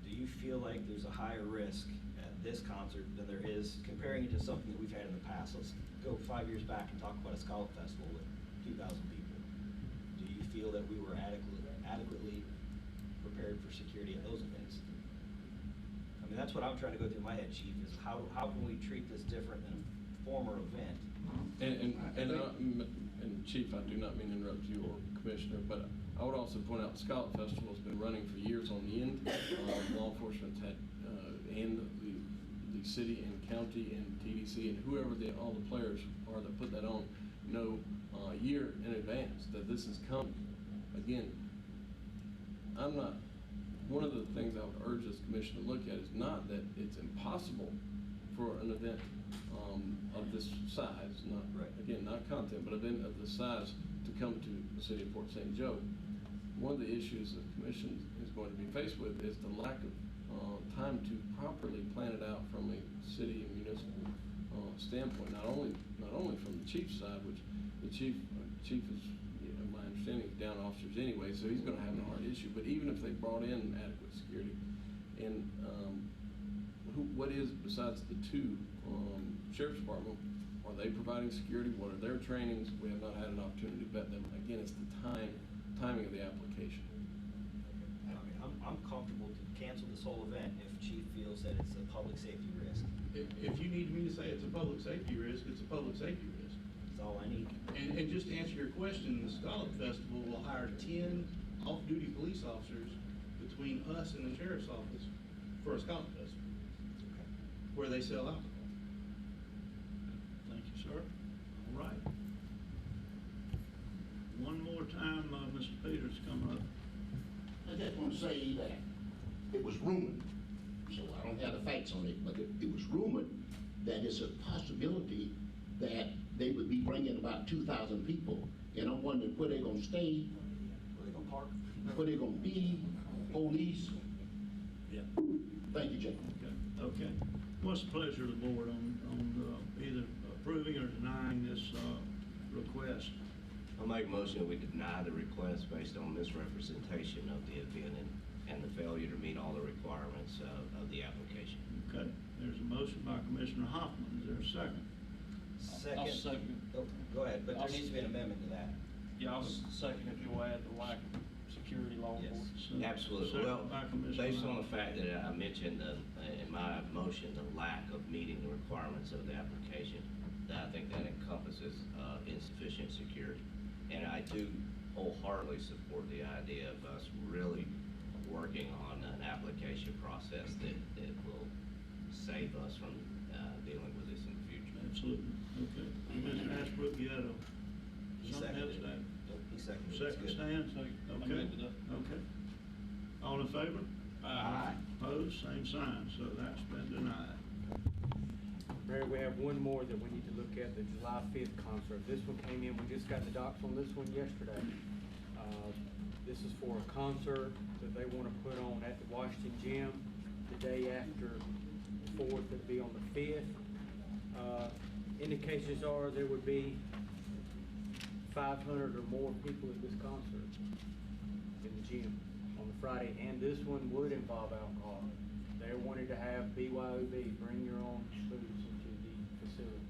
S7: Do you feel like there's a higher risk at this concert than there is comparing it to something that we've had in the past? Let's go 5 years back and talk about a Scallop Festival with 2,000 people. Do you feel that we were adequately prepared for security at those events? I mean, that's what I'm trying to go through my head, Chief, is how can we treat this different than a former event?
S8: And Chief, I do not mean to interrupt you or Commissioner, but I would also point out the Scallop Festival has been running for years on end. Law enforcement's had, and the city and county and TDC and whoever all the players are that put that on know a year in advance that this is coming. Again, one of the things I would urge this commission to look at is not that it's impossible for an event of this size, not content, but event of this size to come to the city of Port St. Joe. One of the issues the commission is going to be faced with is the lack of time to properly plan it out from a city and municipal standpoint, not only from the chief's side, which the chief is, my understanding, is down officers anyway, so he's going to have a hard issue. But even if they brought in adequate security, and what is, besides the 2 sheriff's department, are they providing security? What are their trainings? We have not had an opportunity to vet them. Again, it's the timing of the application.
S7: I mean, I'm comfortable to cancel this whole event if Chief feels that it's a public safety risk.
S14: If you need me to say it's a public safety risk, it's a public safety risk.
S7: That's all I need.
S14: And just to answer your question, the Scallop Festival will hire 10 off-duty police officers between us and the sheriff's office for a Scallop Festival, where they sell alcohol.
S4: Thank you, sir. All right. One more time, Mr. Peters coming up.
S2: I just want to say that it was rumored, so I don't have the facts on it, but it was rumored that it's a possibility that they would be bringing about 2,000 people, and I'm wondering where they're going to stay,
S7: Where they gonna park?
S2: where they're going to be, police.
S4: Yeah.
S2: Thank you, Jay.
S4: Okay. What's the pleasure of the board on either approving or denying this request?
S9: I'll make a motion that we deny the request based on misrepresentation of the event and the failure to meet all the requirements of the application.
S4: Okay. There's a motion by Commissioner Hoffman. Is there a second?
S7: Second.
S10: I'll second.
S7: Go ahead, but there needs to be an amendment to that.
S10: Yeah, I'll second if you'll add the lack of security law
S9: Yes,
S10: enforcement.
S9: absolutely.
S4: Second
S9: Well,
S4: by Commissioner
S9: based on
S4: Lyon.
S9: the fact that I mentioned in my motion, the lack of meeting the requirements of the application, that I think that encompasses insufficient security. And I do wholeheartedly support the idea of us really working on an application process that will save us from dealing with this in the future.
S4: Absolutely, okay. Mr. Ashbrook, you had
S7: He
S4: something else
S7: seconded
S4: to
S7: it.
S4: add?
S7: Nope, he seconded it. It's
S4: Second
S7: good.
S4: stand,
S10: I'm
S4: okay,
S10: good with that.
S4: okay. All in favor?
S10: Aye.
S4: Opposed, same sign, so that's been denied.
S12: Mayor, we have one more that we need to look at, the July 5th concert. This one came in, we just got the docs on this one yesterday. This is for a concert that they want to put on at the Washington Gym the day after the 4th, it'd be on the 5th. Indications are there would be 500 or more people at this concert in the gym on the Friday, and this one would involve alcohol. They're wanting to have BYOB, bring your own booze into the facility.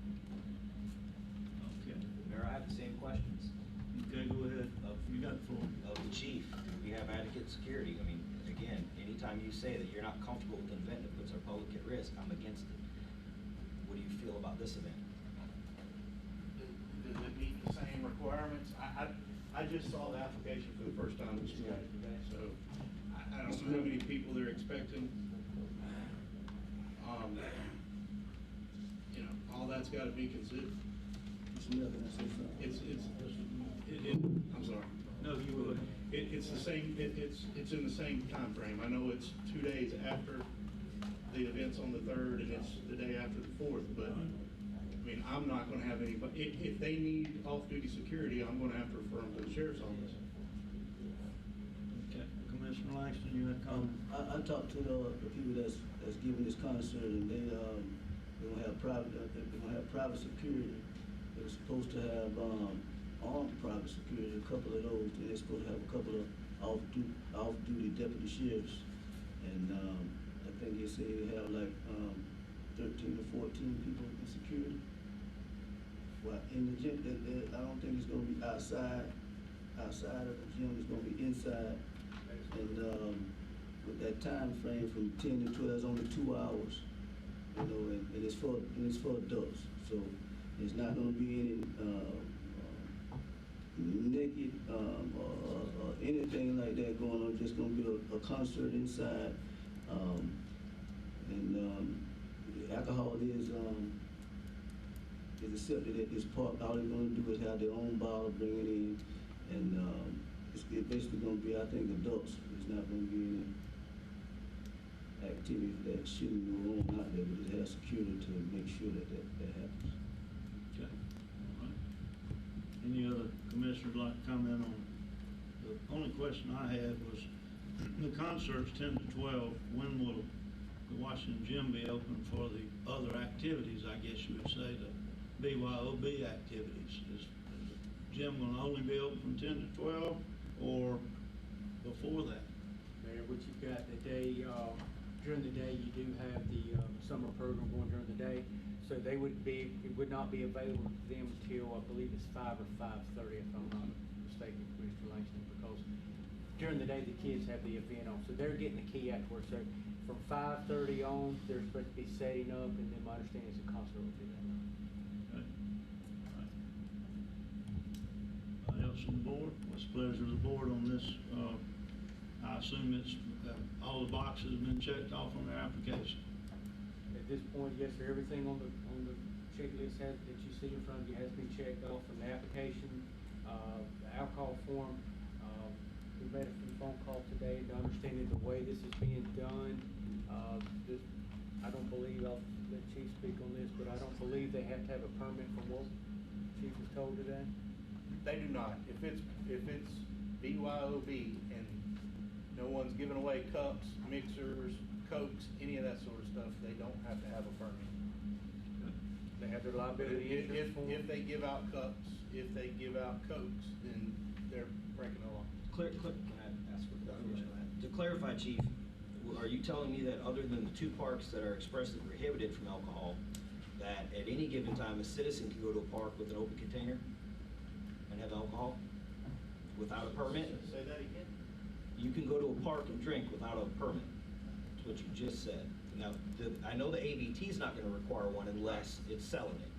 S4: Okay,
S7: Mayor, I have the same questions
S4: okay, go ahead. You got the floor.
S7: of the chief. We have adequate security. I mean, again, anytime you say that you're not comfortable with an event that puts our public at risk, I'm against it. What do you feel about this event?
S14: Does it meet the same requirements? I just saw the application for the first time this morning, so I don't know how many people they're expecting. You know, all that's gotta be considered.
S11: Mr. Mayor, can I say something?
S14: I'm sorry.
S4: No, you would.
S14: It's the same, it's in the same time frame. I know it's 2 days after the event's on the 3rd and it's the day after the 4th, but, I mean, I'm not gonna have anybody, if they need off-duty security, I'm gonna have to refer them to the sheriff's office.
S4: Okay, Commissioner Langston, you had a comment?
S11: I talked to the people that's giving this concert, and they gonna have private security. They're supposed to have, armed private security, a couple of those, and they're supposed to have a couple of off-duty deputy sheriffs. And, I think they say they have like, 13 or 14 people in security. Well, in the gym, I don't think it's gonna be outside of the gym, it's gonna be inside. And, with that time frame from 10 to 12, it's only 2 hours, you know, and it's for adults. So it's not gonna be any, naked, or anything like that going on, just gonna be a concert inside. Alcohol is accepted at this park. All they're gonna do is have their own bottle, bring it in, and, it's basically gonna be, I think, adults. It's not gonna be any activities that shouldn't go on out there, but it has security to make sure that happens.
S4: Okay. All right. Any other commissioners like to comment on? The only question I had was, the concert's 10 to 12, when will the Washington Gym be open for the other activities, I guess you would say, the BYOB activities? Is the gym gonna only be open from 10 to 12, or before that?
S12: Mayor, what you've got the day, during the day, you do have the summer program going during the day. So it would not be available to them until, I believe it's 5 or 5:30, if I'm not mistaken, Commissioner Langston, because during the day, the kids have the event on. So they're getting the key afterwards. So from 5:30 on, they're supposed to be setting up, and then my understanding is the concert will be that night.
S4: Okay. All right. Anybody else on the board? What's the pleasure of the board on this? I assume it's, all the boxes have been checked off on their application.
S12: At this point, yes, sir, everything on the checklist that you see in front of you has been checked off from the application, the alcohol form. We made a phone call today to understanding the way this is being done. I don't believe, I'll let Chief speak on this, but I don't believe they have to have a permit from what Chief was told today.
S14: They do not. If it's BYOB and no one's giving away cups, mixers, Cokes, any of that sort of stuff, they don't have to have a permit.
S12: They have their liability insurance form?
S14: If they give out cups, if they give out Cokes, then they're breaking the law.
S7: Can I ask a question on that? To clarify, Chief, are you telling me that other than the 2 parks that are expressly prohibited from alcohol, that at any given time a citizen can go to a park with an open container and have alcohol without a permit?
S14: Say that again?
S7: You can go to a park and drink without a permit. That's what you just said. Now, I know the ABT's not gonna require one unless it's selling it.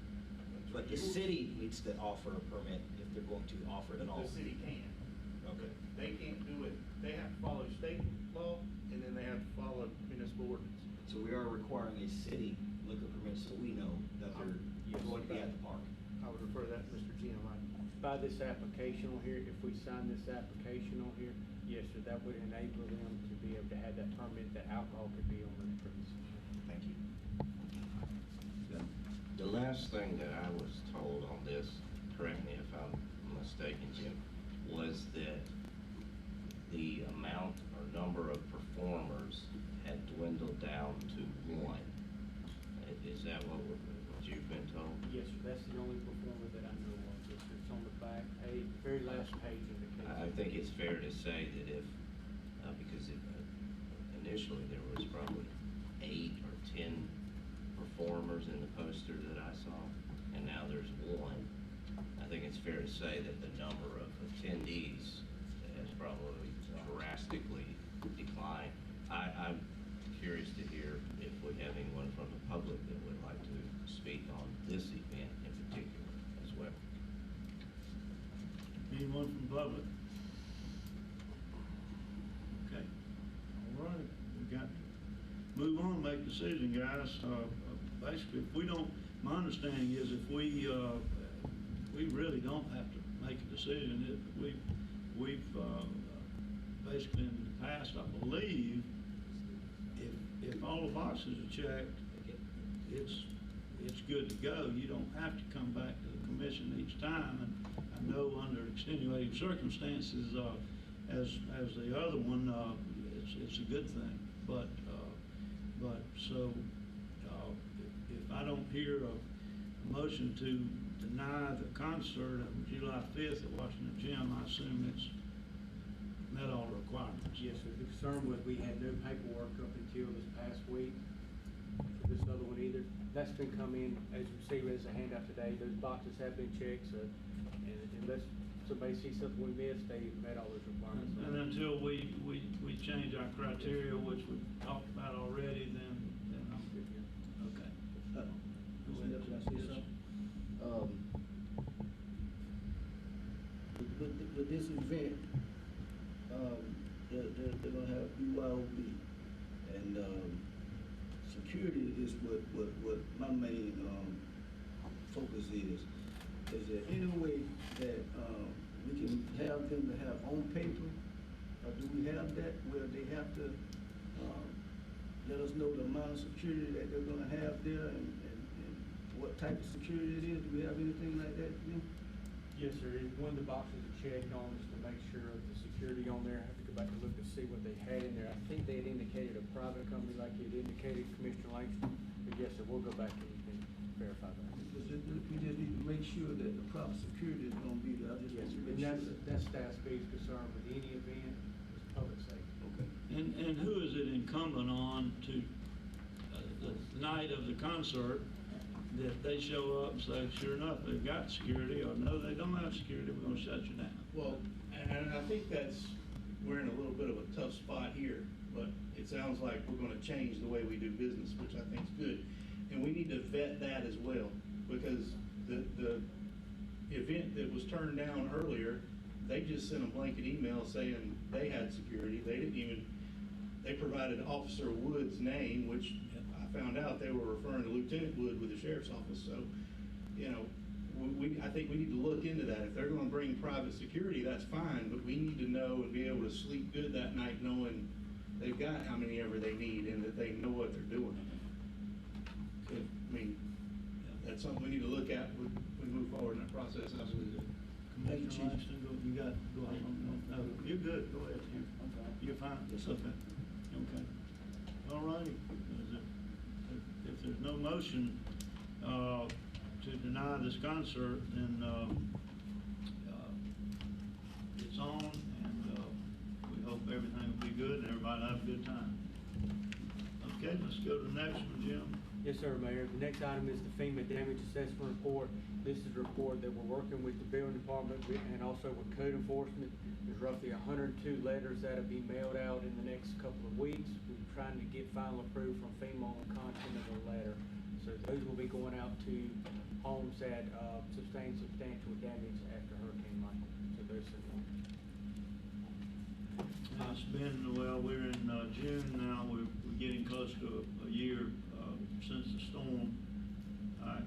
S7: But the city needs to offer a permit if they're going to offer it at all.
S14: The city can.
S7: Okay.
S14: They can't do it, they have to follow state law, and then they have to follow municipal ordinance.
S7: So we are requiring a city liquor permit so we know that they're going to be at the park.
S14: I would refer that to Mr. Giamatti.
S12: By this application on here, if we sign this application on here, yes, sir, that would enable them to be able to have that permit that alcohol could be on the premises.
S7: Thank you.
S9: The last thing that I was told on this, correct me if I'm mistaken, Jim, was that the amount or number of performers had dwindled down to one. Is that what you've been told?
S12: Yes, sir, that's the only performer that I know of. Yes, sir. It's on the back page, very last page of the case.
S9: I think it's fair to say that if, because initially there was probably 8 or 10 performers in the poster that I saw, and now there's one. I think it's fair to say that the number of attendees has probably drastically declined. I'm curious to hear if we have anyone from the public that would like to speak on this event in particular as well.
S4: Anyone from the public? Okay. All right, we got to move on, make a decision, guys. Basically, if we don't, my understanding is if we really don't have to make a decision. We've basically in the past, I believe, if all the boxes are checked, it's good to go. You don't have to come back to the commission each time. And I know under extenuating circumstances, as the other one, it's a good thing. But so if I don't hear a motion to deny the concert on July 5th at Washington Gym, I assume it's met all the requirements.
S12: Yes, sir. The concern was we had no paperwork up until this past week for this other one either. That's been come in, as you see, as a handout today. Those boxes have been checked, so, and unless somebody sees something we missed, they met all those requirements.
S4: And until we change our criteria, which we've talked about already, then I'm good here. Okay. Go ahead, did I say something?
S11: With this event, they're gonna have BYOB, and security is what my main focus is. Is there any way that we can have them to have on paper, or do we have that where they have to let us know the amount of security that they're gonna have there and what type of security it is? Do we have anything like that?
S12: Yes, sir. One of the boxes are checked on is to make sure of the security on there. I have to go back and look to see what they had in there. I think they had indicated a private company like you had indicated, Commissioner Langston. But yes, sir, we'll go back and verify that.
S11: We just need to make sure that the proper security is gonna be there. I just
S12: Yes,
S11: want to
S12: sir.
S11: make
S12: And
S11: sure
S12: that's staff's biggest concern with any event is public safety.
S11: Okay.
S4: And who is it incumbent on to, the night of the concert, that they show up and say, sure enough, they've got security, or no, they don't have security, we're gonna shut you down?
S14: Well, and I think we're in a little bit of a tough spot here, but it sounds like we're gonna change the way we do business, which I think is good. And we need to vet that as well, because the event that was turned down earlier, they just sent a blanket email saying they had security. They provided Officer Wood's name, which I found out they were referring to Lieutenant Wood with the Sheriff's Office. So, I think we need to look into that. If they're gonna bring private security, that's fine, but we need to know and be able to sleep good that night knowing they've got how many ever they need and that they know what they're doing. I mean, that's something we need to look at when we move forward in that process. Absolutely.
S4: Commissioner Langston, go ahead. No, you're good, go ahead. You're fine, it's okay. Okay. All righty. If there's no motion to deny this concert, then it's on, and we hope everything will be good and everybody will have a good time. Okay, let's go to the next one, Jim.
S12: Yes, sir, Mayor. The next item is the FEMA damage assessment report. This is a report that we're working with the building department and also with code enforcement. There's roughly 102 letters that'll be mailed out in the next couple of weeks. We're trying to get final approval from FEMA on the content of the letter. So those will be going out to homes that sustained substantial damage after Hurricane Michael. So there's
S4: It's been, well, we're in June now, we're getting close to a year since the storm. I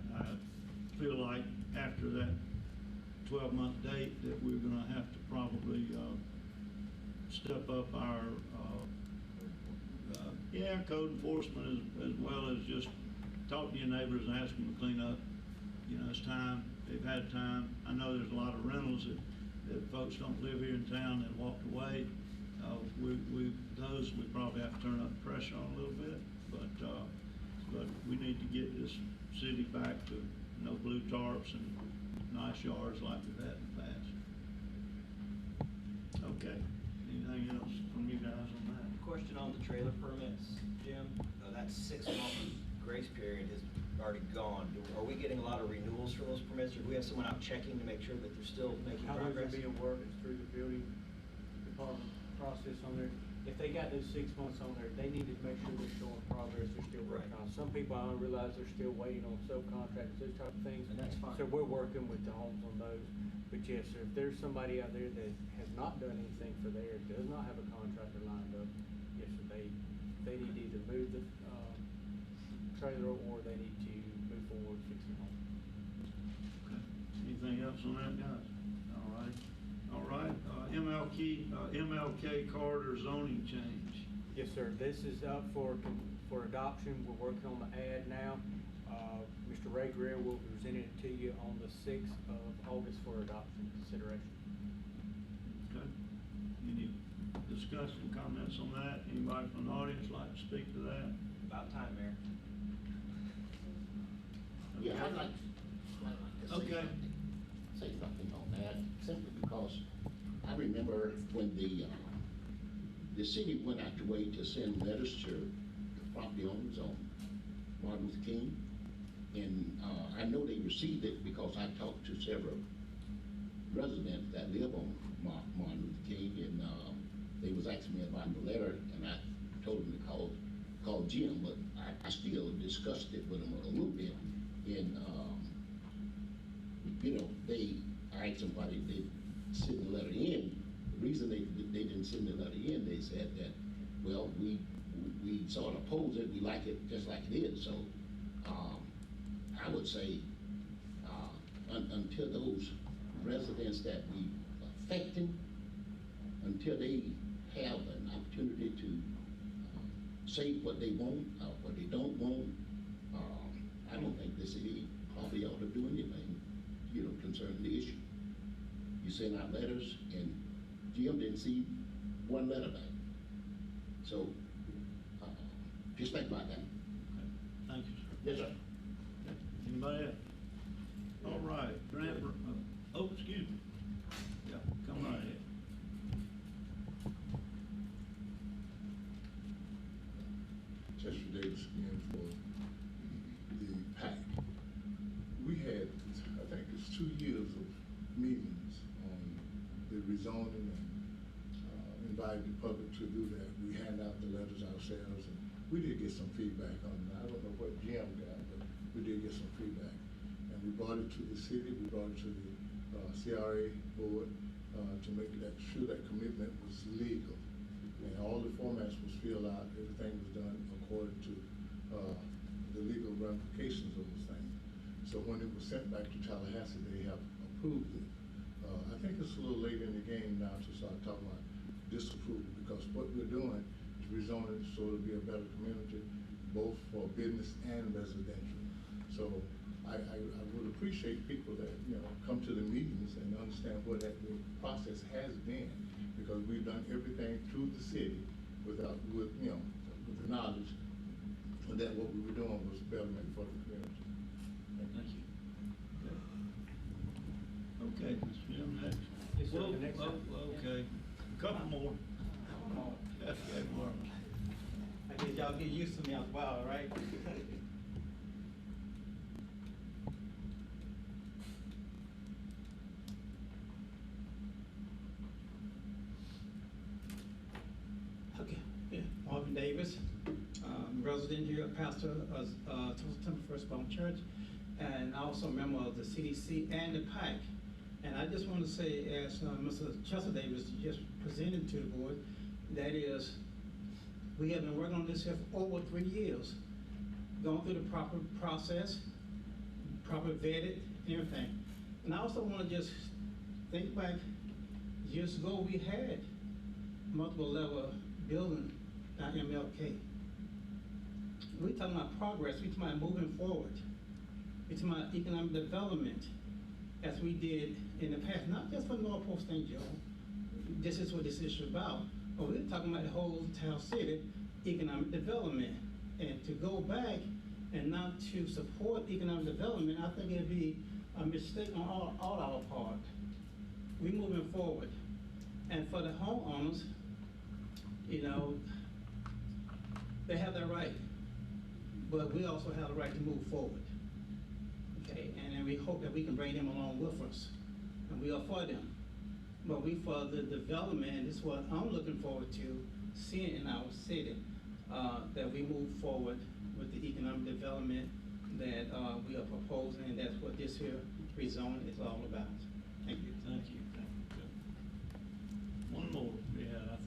S4: feel like after that 12-month date that we're gonna have to probably step up our code enforcement as well as just talk to your neighbors and ask them to clean up. You know, it's time, they've had time. I know there's a lot of rentals that folks don't live here in town that walked away. We probably have to turn up the pressure on a little bit, but we need to get this city back to no blue tarps and nice yards like we've had in the past. Okay, anything else from you guys on that?
S7: Question on the trailer permits, Jim. That 6-month grace period is already gone. Are we getting a lot of renewals for those permits, or do we have someone out checking to make sure that they're still making
S12: How those are
S7: progress?
S12: being worked is through the building department process on there. If they got those 6 months on there, they need to make sure they're showing progress, they're still working on. Some people, I don't realize they're still waiting on subcontractors, those type of things.
S7: And that's fine.
S12: So we're working with the homes on those. But yes, sir, if there's somebody out there that has not done anything for theirs, does not have a contractor lined up, yes, sir, they need to either move the trailer or they need to move forward fixing the home.
S4: Okay. Anything else on that, guys? All right, MLK Corridor zoning change.
S12: Yes, sir. This is up for adoption. We're working on the ad now. Mr. Ray Greer will be presenting it to you on the 6th of August for adoption consideration.
S4: Okay. Any discussion, comments on that? Anybody from the audience like to speak to that?
S7: About time, Mayor.
S2: Yeah, I'd like to say something on that, simply because I remember when the city went out the way to send letters to the property owners on Martin Luther King, and I know they received it because I talked to several residents that live on Martin Luther King, and they was asking me about the letter, and I told them to call Jim, but I still discussed it with them a little bit, and you know, I asked them why they send the letter in. The reason they didn't send the letter in, they said that, well, we sort of oppose it, we like it just like it is. So I would say until those residents that we affecting, until they have an opportunity to say what they want, what they don't want, I don't think the city probably ought to do anything, you know, concerning the issue. You send out letters, and Jim didn't see one letter back. So, just think about that.
S4: Okay. Thank you, sir.
S2: Yes, sir.
S4: Anybody else? All right, Grant, excuse me. Yeah, come right ahead.
S3: Chester Davis again for the PAC. We had, I think it's 2 years of meetings on the rezoning and invited the public to do that. We hand out the letters ourselves, and we did get some feedback on it. I don't know what Jim got, but we did get some feedback. And we brought it to the city, we brought it to the CRA board to make sure that commitment was legal. And all the formats was filled out, everything was done according to the legal ramifications of those things. So when it was sent back to Tallahassee, they have approved it. I think it's a little late in the game now to start talking about disapproval, because what we're doing is rezoning so it'll be a better community, both for business and residential. So I would appreciate people that, you know, come to the meetings and understand what that process has been, because we've done everything through the city with the knowledge that what we were doing was betterment for the community.
S4: Thank you. Okay, Mr. Jim, next.
S12: Yes, sir, the next one.
S4: Okay, couple more. Okay, Mark.
S15: I guess y'all get used to me as well, right? Davis, resident here, pastor of Tulsa Temple First Baptist Church, and also a member of the CDC and the PAC. And I just want to say, as Mr. Chester Davis just presented to the board, that is, we have been working on this here for over 3 years, going through the proper process, proper vetted, everything. And I also want to just think back, years ago we had multiple level building at MLK. We talking about progress, we talking about moving forward. We talking about economic development as we did in the past, not just for North Port St. Joe. This is what this is about. But we're talking about the whole town city, economic development. And to go back and not to support economic development, I think it'd be a mistake on all our part. We're moving forward. And for the homeowners, you know, they have that right, but we also have the right to move forward. Okay, and then we hope that we can bring them along with us, and we are for them. But we for the development, and this is what I'm looking forward to seeing in our city, that we move forward with the economic development that we are proposing, and that's what this here rezoning is all about. Thank you.
S4: Thank you. One more, yeah, I think.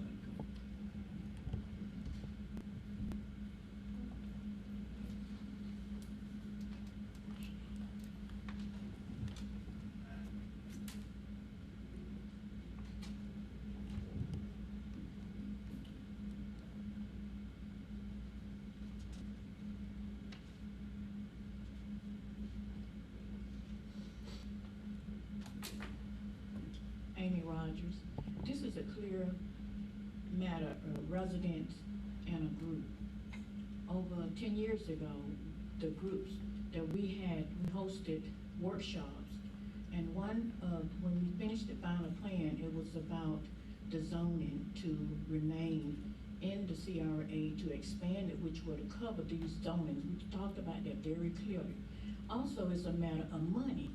S16: Amy Rogers. This is a clear matter of residents and a group. Over 10 years ago, the groups that we hosted workshops, and when we finished the final plan, it was about the zoning to remain in the CRA, to expand it, which would cover these zonings. We talked about that very clearly. Also, it's a matter of money,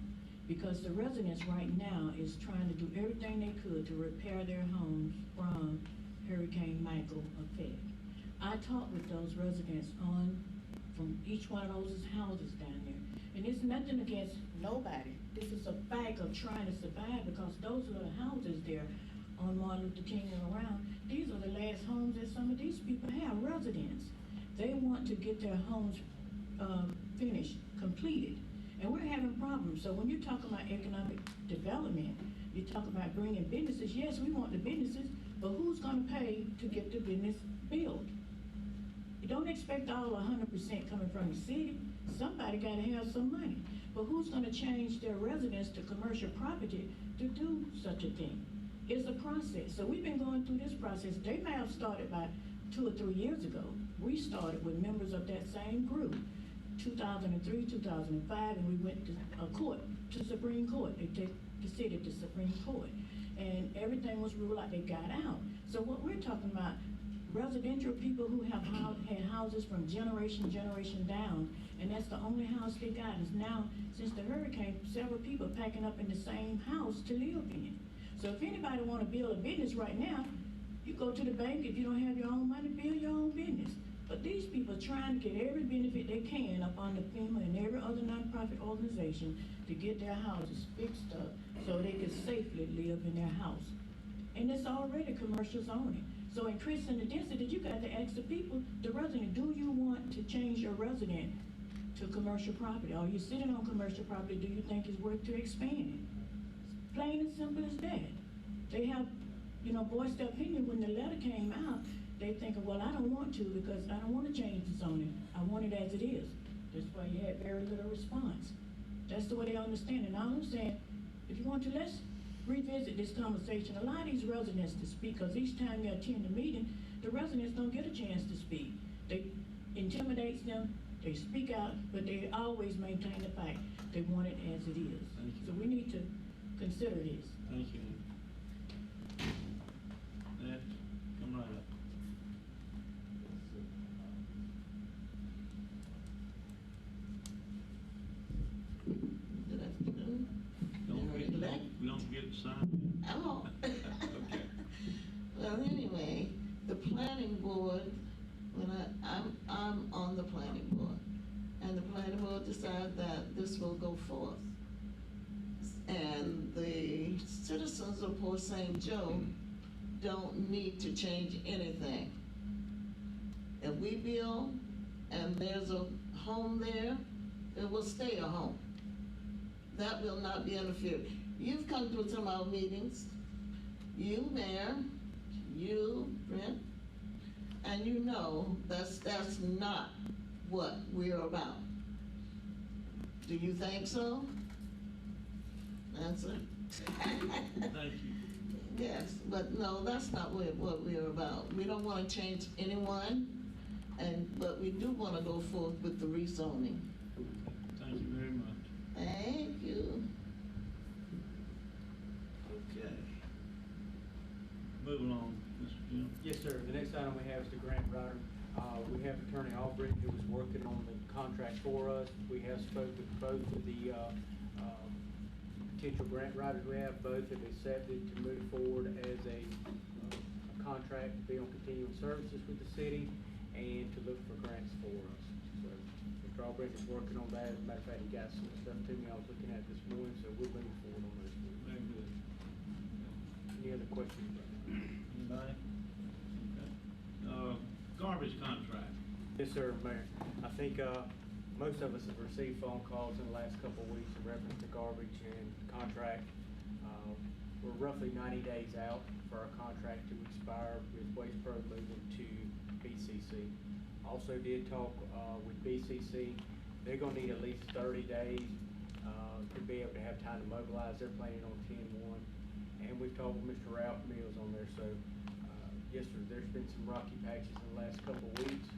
S16: because the residents right now is trying to do everything they could to repair their homes from Hurricane Michael effect. I talked with those residents from each one of those houses down there. And it's nothing against nobody. This is a fact of trying to survive, because those are the houses there on Martin Luther King and around. These are the last homes that some of these people have, residents. They want to get their homes finished, completed. And we're having problems. So when you're talking about economic development, you talk about bringing businesses. Yes, we want the businesses, but who's going to pay to get the business built? You don't expect all 100% coming from the city. Somebody got to have some money. But who's going to change their residence to commercial property to do such a thing? It's a process. So we've been going through this process. They may have started about 2 or 3 years ago. We started with members of that same group. 2003, 2005, and we went to court, to Supreme Court. They took the city to Supreme Court. And everything was ruled out, they got out. So what we're talking about, residential people who have had houses from generation down, and that's the only house they got. Is now, since the hurricane, several people packing up in the same house to live in it. So if anybody want to build a business right now, you go to the bank. If you don't have your own money, build your own business. But these people are trying to get every benefit they can up under FEMA and every other nonprofit organization to get their houses fixed up so they can safely live in their house. And it's already commercial zoning. So increasing the density, you got to ask the people, the resident, do you want to change your resident to commercial property? Are you sitting on commercial property? Do you think it's worth to expand it? Plain and simple as that. They have, voiced their opinion when the letter came out. They think, well, I don't want to, because I don't want to change the zoning. I want it as it is. That's why you had very little response. That's the way they understand it. Now I'm saying, if you want to, let's revisit this conversation. Allow these residents to speak, because each time you attend a meeting, the residents don't get a chance to speak. They intimidates them, they speak out, but they always maintain the fact they want it as it is. So we need to consider this.
S4: Thank you. That, come right up. We don't get signed.
S17: Oh.
S4: Okay.
S17: Well, anyway, the planning board, when
S2: decide that this will go forth. And the citizens of Port St. Joe don't need to change anything. If we build and there's a home there, it will stay a home. That will not be interfered. You've come to some of our meetings, you, Mayor, you, Brent, and you know that's not what we're about. Do you think so? Answer.
S4: Thank you.
S2: Yes, but no, that's not what we're about. We don't want to change anyone, but we do want to go forth with the rezoning.
S4: Thank you very much.
S2: Thank you.
S4: Okay. Move along, Mr. Jim.
S12: Yes, sir. The next item we have is the grant writer. We have Attorney Albridge who was working on the contract for us. We have spoken with both of the potential grant writers we have. Both have accepted to move forward as a contract to be on continuing services with the city and to look for grants for us. So Mr. Albridge is working on that. As a matter of fact, he got some stuff to me I was looking at this morning, so we're moving forward on those.
S4: Very good.
S12: Any other questions?
S4: Anybody? Okay. Garbage contract.
S12: Yes, sir, Mayor. I think most of us have received phone calls in the last couple of weeks in reference to garbage and contract. We're roughly 90 days out for our contract to expire with Waste Pro moving to BCC. Also did talk with BCC. They're going to need at least 30 days to be able to have time to mobilize. They're planning on 10/1. And we've talked with Mr. Ralph Mills on there. So, yes, sir, there's been some rocky patches in the last couple of weeks.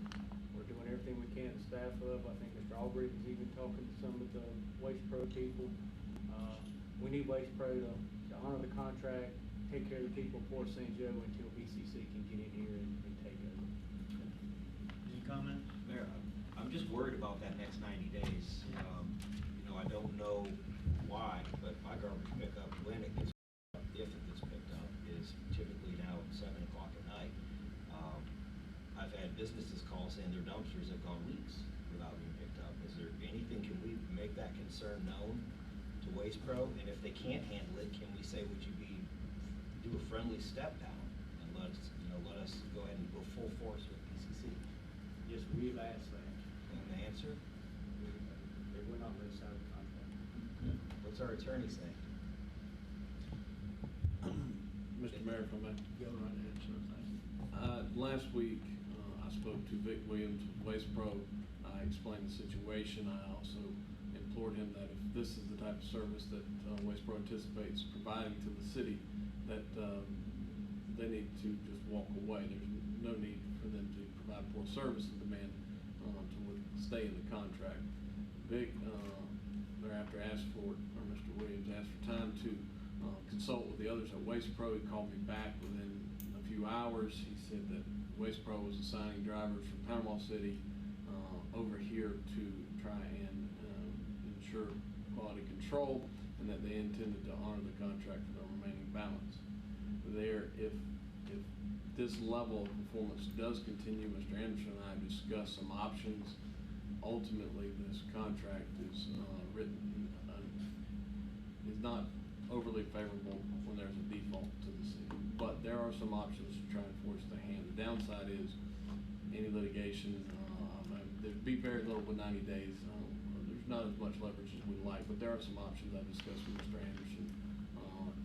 S12: We're doing everything we can to staff up. I think Mr. Albridge is even talking to some of the Waste Pro people. We need Waste Pro to honor the contract, take care of the people of Port St. Joe until BCC can get in here and take over.
S4: Any comments?
S17: Mayor, I'm just worried about that next 90 days. I don't know why, but my garbage pickup, when it gets picked up, if it gets picked up, is typically now at 7 o'clock at night. I've had businesses call saying their dumpsters have gone weeks without being picked up. Is there anything, can we make that concern known to Waste Pro? And if they can't handle it, can we say, would you do a friendly step down and let us go ahead and go full force with PCC?
S12: Yes, we've asked that.
S17: And the answer?
S12: They will not let us out of the contract.
S17: What's our attorney saying?
S8: Mr. Mayor, if I may.
S4: Go right ahead, sir. Thank you.
S8: Last week, I spoke to Vic Williams with Waste Pro. I explained the situation. I also implored him that if this is the type of service that Waste Pro anticipates providing to the city, that they need to just walk away. There's no need for them to provide poor service and demand to stay in the contract. Vic, thereafter asked for, or Mr. Williams asked for time to consult with the others at Waste Pro. He called me back within a few hours. He said that Waste Pro was assigning drivers from Panama City over here to try and ensure quality control, and that they intended to honor the contract for the remaining balance. If this level of performance does continue, Mr. Anderson and I have discussed some options. Ultimately, this contract is is not overly favorable when there's a default to the city. But there are some options to try and force the hand. The downside is any litigation, there'd be very little with 90 days. There's not as much leverage as we'd like, but there are some options I've discussed with Mr. Anderson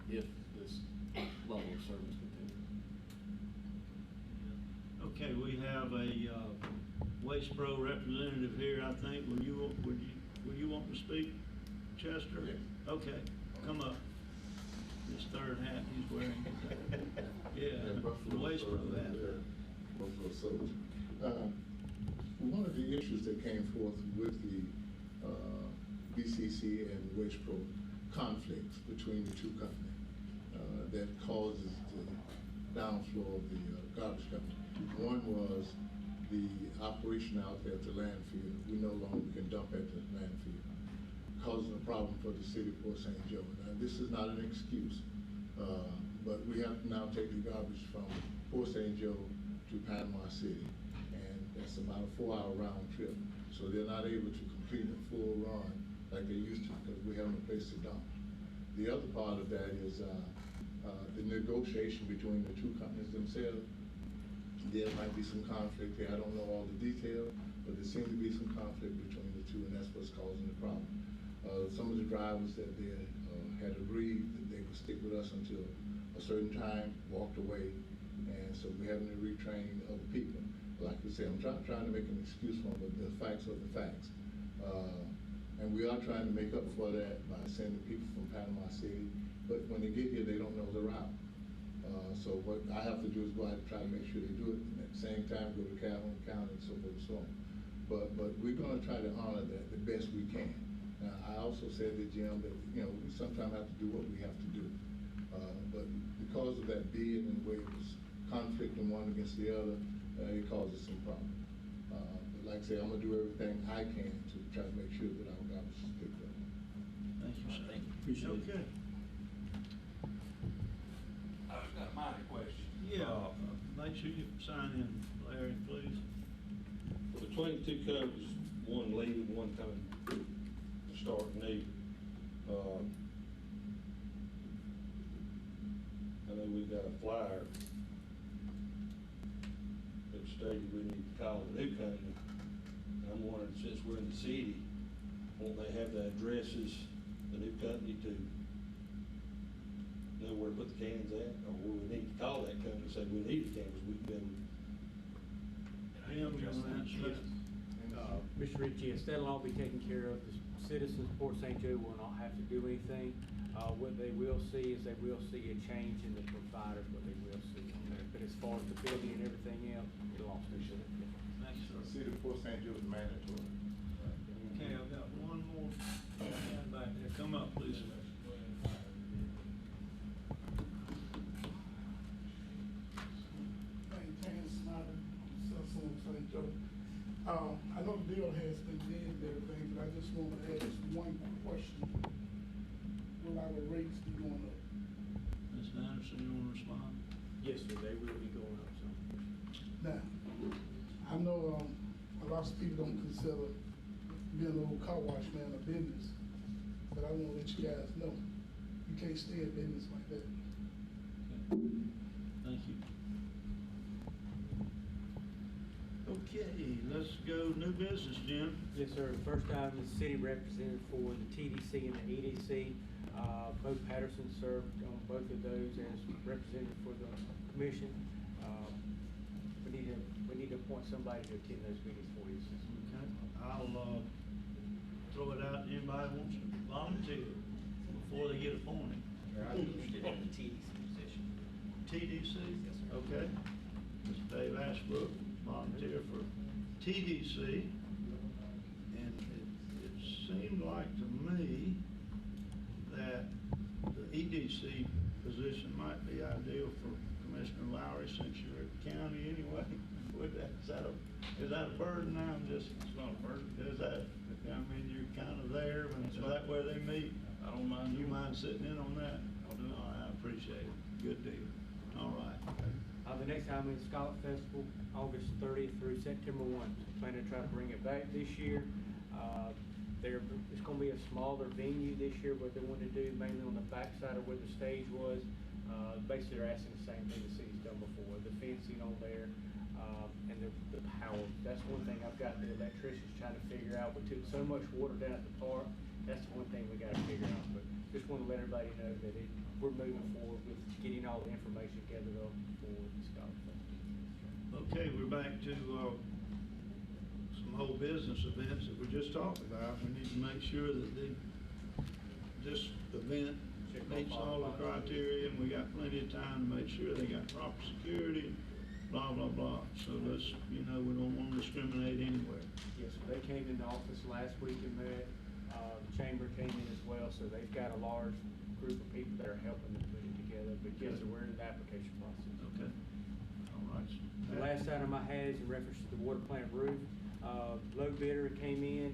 S8: if this level of service continues.
S4: Okay, we have a Waste Pro representative here, I think. Will you want to speak, Chester?
S3: Yes.
S4: Okay, come up. This third hat he's wearing. Yeah, the Waste Pro hat.
S3: Buffalo Soldier. One of the issues that came forth with the BCC and the Waste Pro conflicts between the two companies that causes the downflow of the garbage company. One was the operation out there at the landfill. We no longer can dump at the landfill, causing a problem for the city of Port St. Joe. Now, this is not an excuse, but we have to now take the garbage from Port St. Joe to Panama City, and that's about a 4-hour round trip. So they're not able to complete a full run like they used to because we have no place to dump. The other part of that is the negotiation between the two companies themselves. There might be some conflict there. I don't know all the details, but there seems to be some conflict between the two, and that's what's causing the problem. Some of the drivers that they had agreed that they would stick with us until a certain time, walked away, and so we're having to retrain other people. Like we say, I'm trying to make an excuse for them, but the facts are the facts. And we are trying to make up for that by sending people from Panama City, but when they get here, they don't know the route. So what I have to do is go out and try to make sure they do it, and at the same time go to Calhoun County and so forth and so on. But we're gonna try to honor that the best we can. Now, I also said to Jim that, we sometimes have to do what we have to do. But because of that bid and the way it was conflicting one against the other, it causes some problems. But like I say, I'm gonna do everything I can to try to make sure that our garbage is picked up.
S4: Thank you, sir.
S10: Appreciate it.
S4: Okay.
S18: I've got a minor question.
S4: Yeah, make sure you sign in, Larry, please.
S18: Between two covers, one leaving, one coming to start new. I know we've got a flyer that stated we need to call the new company. I'm wondering, since we're in the city, won't they have the addresses, the new company, to know where to put the cans at? Or will we need to call that company and say we need the cans? We've been.
S4: Jim, you want to answer that?
S12: Mr. Ritchie, yes, that'll all be taken care of. The citizens of Port St. Joe will not have to do anything. What they will see is they will see a change in the providers, what they will see on there. But as far as the building and everything else, it'll all stay the same.
S4: Thanks, sir.
S3: City of Port St. Joe is mandatory.
S4: Okay, I've got one more hand back there. Come up, please.
S19: I know the bill has been did and everything, but I just want to ask one question. Will our rates be going up?
S4: Ms. Anderson, you want to respond?
S12: Yes, sir, they will be going up some.
S19: Now, I know a lot of people don't consider being a little car wash man a business, but I want to let you guys know, you can't stay in business like that.
S4: Okay. Thank you. Okay, let's go new business, Jim.
S12: Yes, sir. The first item is city representative for the TDC and the EDC. Bo Patterson served on both of those as representative for the commission. We need to appoint somebody to attend those meetings for you.
S4: Okay, I'll throw it out to anybody who wants to volunteer before they get appointed.
S7: I'm interested in the TDC position.
S4: TDC?
S7: Yes, sir.
S4: Okay. Mr. Dave Ashbrook, volunteer for TDC. And it seemed like to me that the EDC position might be ideal for Commissioner Lowry, since you're at the county anyway. Is that a burden now? It's not a burden. Is that, I mean, you're kind of there, but is that where they meet?
S10: I don't mind.
S4: You mind sitting in on that?
S10: I'll do it.
S4: All right, I appreciate it. Good deal. All right.
S12: The next item is Scallop Festival, August 30th through September 1. Planning to try to bring it back this year. It's going to be a smaller venue this year, what they want to do mainly on the backside of where the stage was. Basically, they're asking the same thing the city's done before, the fencing on there, and the power. That's one thing I've got the electricians trying to figure out. We took so much water down at the park. That's the one thing we got to figure out. But just want to let everybody know that we're moving forward with getting all the information together for the Scallop Festival.
S4: Okay, we're back to some whole business events that we just talked about. We need to make sure that this event meets all the criteria, and we got plenty of time to make sure they got proper security, blah, blah, blah. So let's, we don't want to discriminate anywhere.
S12: Yes, sir. They came in the office last week and met. The chamber came in as well, so they've got a large group of people that are helping them put it together. But yes, sir, we're in the application process.
S4: Okay. All right.
S12: The last item I had is in reference to the water plant roof. Low bidder came in.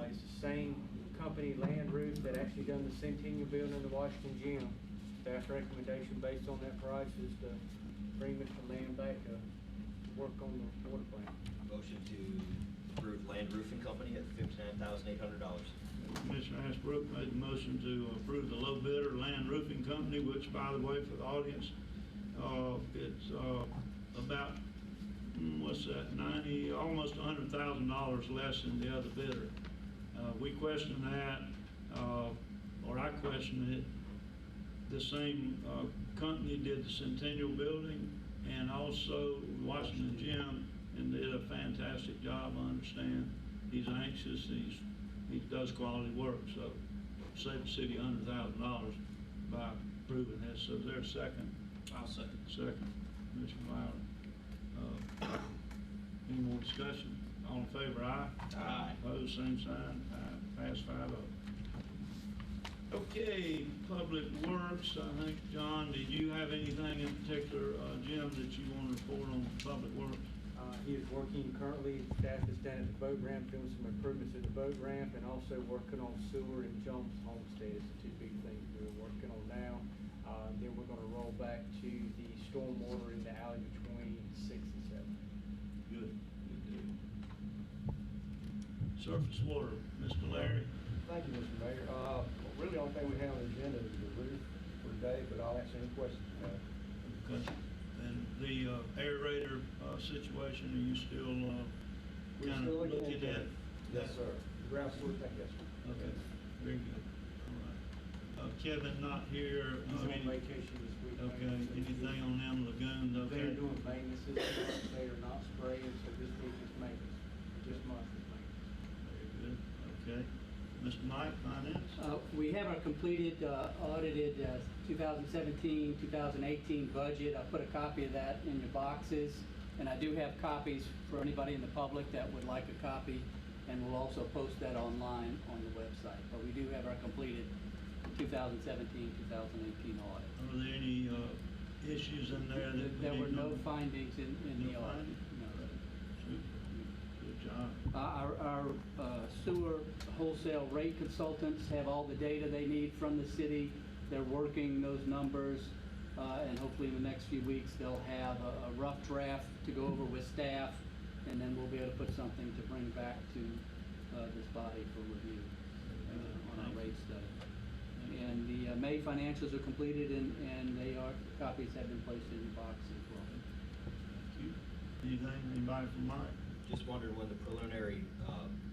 S12: It's the same company, Land Roof, that actually done the Centennial Building in the Washington Gym. Staff recommendation based on that price is to bring Mr. Land back to work on the water plant.
S7: Motion to approve Land
S17: Roofing Company at $59,800.
S4: Commissioner Ashbrook made the motion to approve the low bidder, Land Roofing Company, which, by the way, for the audience, it's about, what's that, 90, almost $100,000 less than the other bidder. We questioned that, or I questioned it. The same company did the Centennial Building and also Washington Gym, and did a fantastic job, I understand. He's anxious, he does quality work, so save the city $100,000 by approving this. So is there a second?
S10: I'll second.
S4: Second, Commissioner Wilder. Any more discussion? All in favor, aye?
S10: Aye.
S4: Opposed, same sign. Aye. Pass 5-0. Okay, Public Works, I think, John, did you have anything in particular, Jim, that you want to report on Public Works?
S12: He is working currently, staff is down at the boat ramp, doing some improvements at the boat ramp, and also working on sewer and Jones Homestead. It's the two big things we're working on now. Then we're gonna roll back to the stormwater in the alley between 6 and 7.
S4: Good, good deal. Surface water, Mr. Larry.
S20: Thank you, Mr. Mayor. Really, the only thing we have on the agenda is the roof for today, but I'll answer any questions you have.
S4: Okay. And the aerator situation, are you still
S20: We're
S4: kind
S20: still
S4: of
S20: looking
S4: looking
S20: into
S4: at?
S20: it. Yes, sir. The ground sewer tank, yes, sir.
S4: Okay, very good. All right. Kevin not here.
S12: He's on vacation this week.
S4: Okay, anything on them lagoons, okay?
S12: They're doing maintenance this month, they are not spraying, so this week is maintenance, this month is maintenance.
S4: Very good, okay. Mr. Mike, finance?
S21: We have our completed, audited 2017, 2018 budget. I put a copy of that in your boxes, and I do have copies for anybody in the public that would like a copy, and we'll also post that online on the website. But we do have our completed 2017, 2018 audit.
S4: Are there any issues in there that?
S21: There were no findings in the audit. No.
S4: Good job.
S21: Our sewer wholesale rate consultants have all the data they need from the city. They're working those numbers, and hopefully in the next few weeks they'll have a rough draft to go over with staff, and then we'll be able to put something to bring back to this body for review on our rate study. And the May financials are completed, and copies have been placed in your box as well.
S4: Thank you. Anything, anybody from Mike?
S17: Just wondering when the preliminary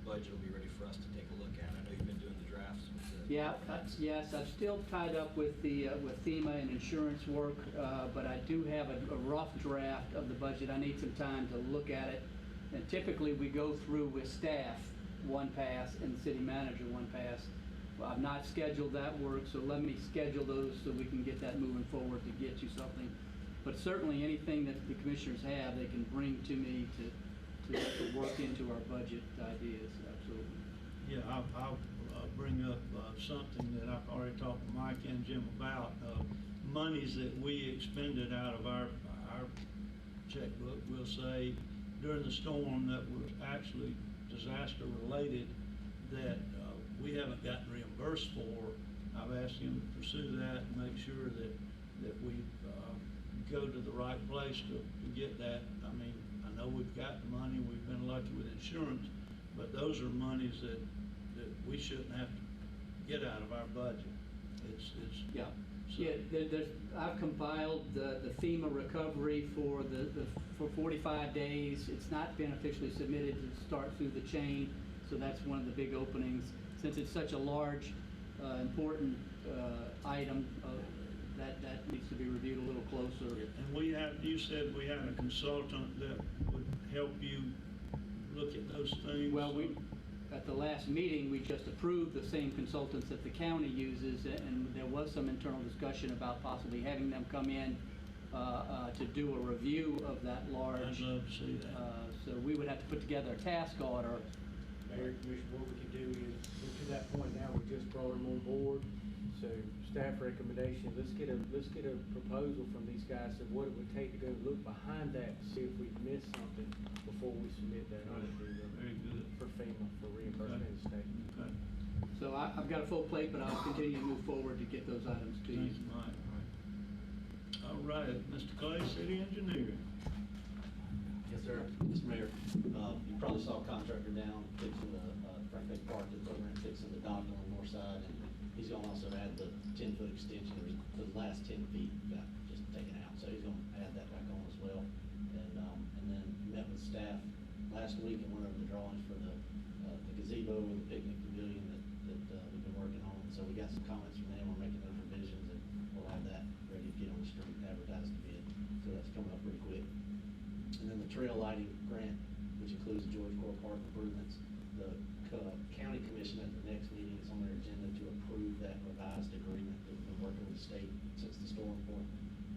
S17: budget will be ready for us to take a look at. I know you've been doing the drafts with the...
S21: Yeah, yes, I'm still tied up with the with FEMA and insurance work, but I do have a rough draft of the budget. I need some time to look at it. And typically we go through with staff one pass and the city manager one pass. Well, I've not scheduled that work, so let me schedule those so we can get that moving forward to get you something. But certainly anything that the commissioners have, they can bring to me to work into our budget ideas, absolutely.
S4: Yeah, I'll bring up something that I've already talked to Mike and Jim about. Monies that we expended out of our checkbook, we'll say, during the storm that was actually disaster related, that we haven't gotten reimbursed for. I've asked him to pursue that and make sure that we go to the right place to get that. I mean, I know we've got the money, we've been lucky with insurance, but those are monies that we shouldn't have to get out of our budget.
S21: Yeah. So. Yeah, I've compiled the FEMA recovery for for 45 days. It's not been officially submitted to start through the chain, so that's one of the big openings. Since it's such a large, important item, that needs to be reviewed a little closer.
S4: And you said we had a consultant that would help you look at those things?
S21: Well, at the last meeting, we just approved the same consultants that the county uses, and there was some internal discussion about possibly having them come in to do a review of that large.
S4: I'd love to see that.
S21: So we would have to put together a task order.
S12: Mayor, Commissioner, what we can do is, we're to that point now, we just brought them on board. So staff recommendation, let's get a proposal from these guys of what it would take to go look behind that to see if we've missed something before we submit that on to them.
S4: Very good.
S12: For FEMA, for reimbursement in the state.
S4: Okay.
S21: So I've got a full plate, but I'll continue to move forward to get those items to you.
S4: Thanks, Mike. All right, Mr. Clay, City Engineer.
S22: Yes,
S1: sir. Mr. Mayor, you probably saw a contractor down fixing the, Frank Lake Park that's over and fixing the dock on the north side. And he's gonna also add the 10-foot extension for the last 10 feet got just taken out. So he's gonna add that back on as well. And then met with staff last week and went over the drawings for the gazebo and the picnic pavilion that we've been working on. So we got some comments from them. We're making those revisions and we'll have that ready to get on the street and advertise to bid. So that's coming up pretty quick. And then the trail lighting grant, which includes the George Core Park improvements, the county commission at the next meeting is on their agenda to approve that revised agreement that we've been working with the state since the storm point.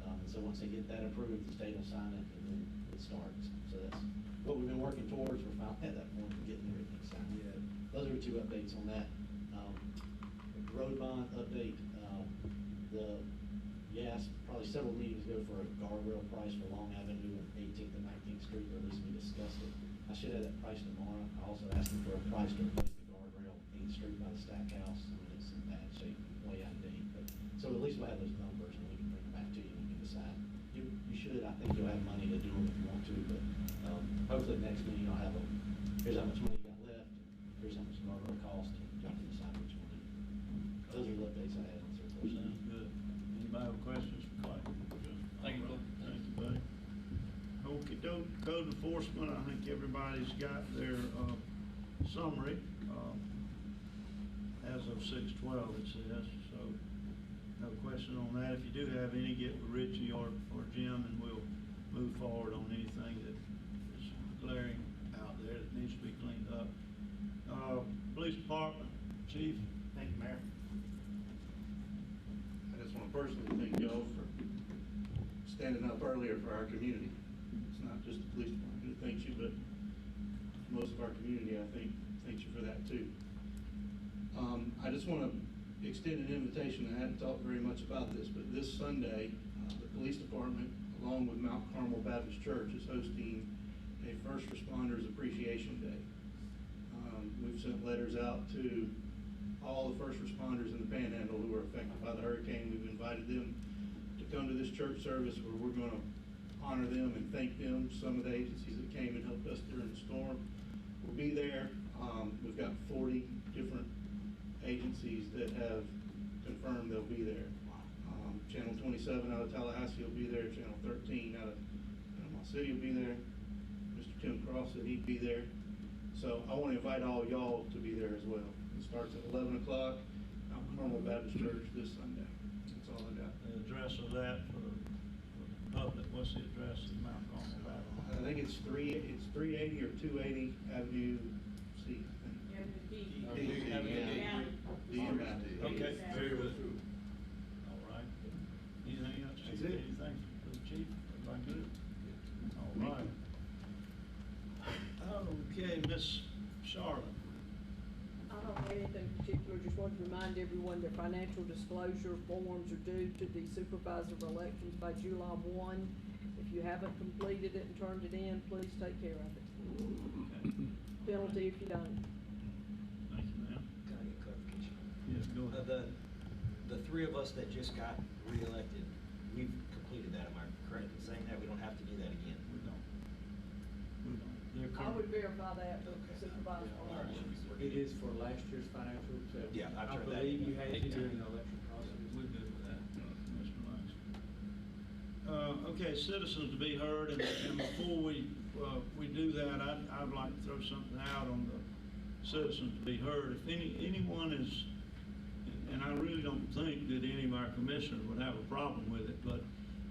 S1: And so once they get that approved, the state will sign it and then it starts. So that's what we've been working towards. We're finally at that point of getting everything signed. Yeah. Those are 2 updates on that. Road bond update. You asked probably several meetings ago for a guardrail price for Long Avenue and 18th and 19th Street, or at least we discussed it. I should have that price tomorrow. I also asked them for a price to replace the guardrail 8th Street by the Stackhouse. I mean, it's in bad shape, way out of date. But, so at least we'll have those numbers and we can bring them back to you and you can decide. You should, I think you'll have money to do them if you want to, but hopefully next meeting you'll have here's how much money you got left, here's how much the guardrail cost, and y'all can decide which one. Those are the updates I had on surplus.
S4: Sounds good. Anybody have questions for Clay?
S10: Thank you,
S4: Thank you, buddy. Okey-doke, code enforcement, I think everybody's got their, summary, as of 6/12 it says, so no question on that. If you do have any, get with Richie or Jim and we'll move forward on anything that is glaring out there that needs to be cleaned up. Police Department, Chief.
S14: Thank you, Mayor. I just want to personally thank y'all for standing up earlier for our community. It's not just the police department who thanks you, but most of our community, I think, thanks you for that too. I just want to extend an invitation. I hadn't talked very much about this, but this Sunday, the police department, along with Mount Carmel Baptist Church, is hosting a First Responders Appreciation Day. We've sent letters out to all the first responders in the Panhandle who were affected by the hurricane. We've invited them to come to this church service where we're going to honor them and thank them. Some of the agencies that came and helped us during the storm will be there. We've got 40 different agencies that have confirmed they'll be there. Channel 27 out of Tallahassee will be there. Channel 13 out of Panama City will be there. Mr. Tim Cross said he'd be there. So I want to invite all y'all to be there as well. It starts at 11 o'clock, Mount Carmel Baptist Church this Sunday. That's all I got.
S4: The address of that for the public, what's the address of Mount Carmel Baptist?
S14: I think it's 380 or 280 Avenue C, I think.
S4: Okay, very good. All right. Anything else?
S14: That's it.
S4: Anything for the chief? Everybody good? All right. Okay, Miss Charlotte.
S5: I don't have anything particular, just wanted to remind everyone that financial disclosure forms are due to the supervisor elections by July 1. If you haven't completed it and turned it in, please take care of it.
S4: Okay.
S5: Penalty if you don't.
S4: Thank you, ma'am.
S7: Can I get clarification?
S4: Yes, go ahead.
S7: The 3 of us that just got reelected, we've completed that, am I correct in saying that? We don't have to do that again?
S4: We don't. We don't. They're
S5: I would verify that with the supervisor elections.
S12: It is for last year's financial, so.
S7: Yeah, I've
S12: I
S7: heard that.
S12: believe you had to during the election process.
S4: We're good with that, Mr. Lance. Okay, citizens to be heard, and before we do that, I'd like to throw something out on the citizens to be heard. If anyone is, and I really don't think that any of our commissioners would have a problem with it, but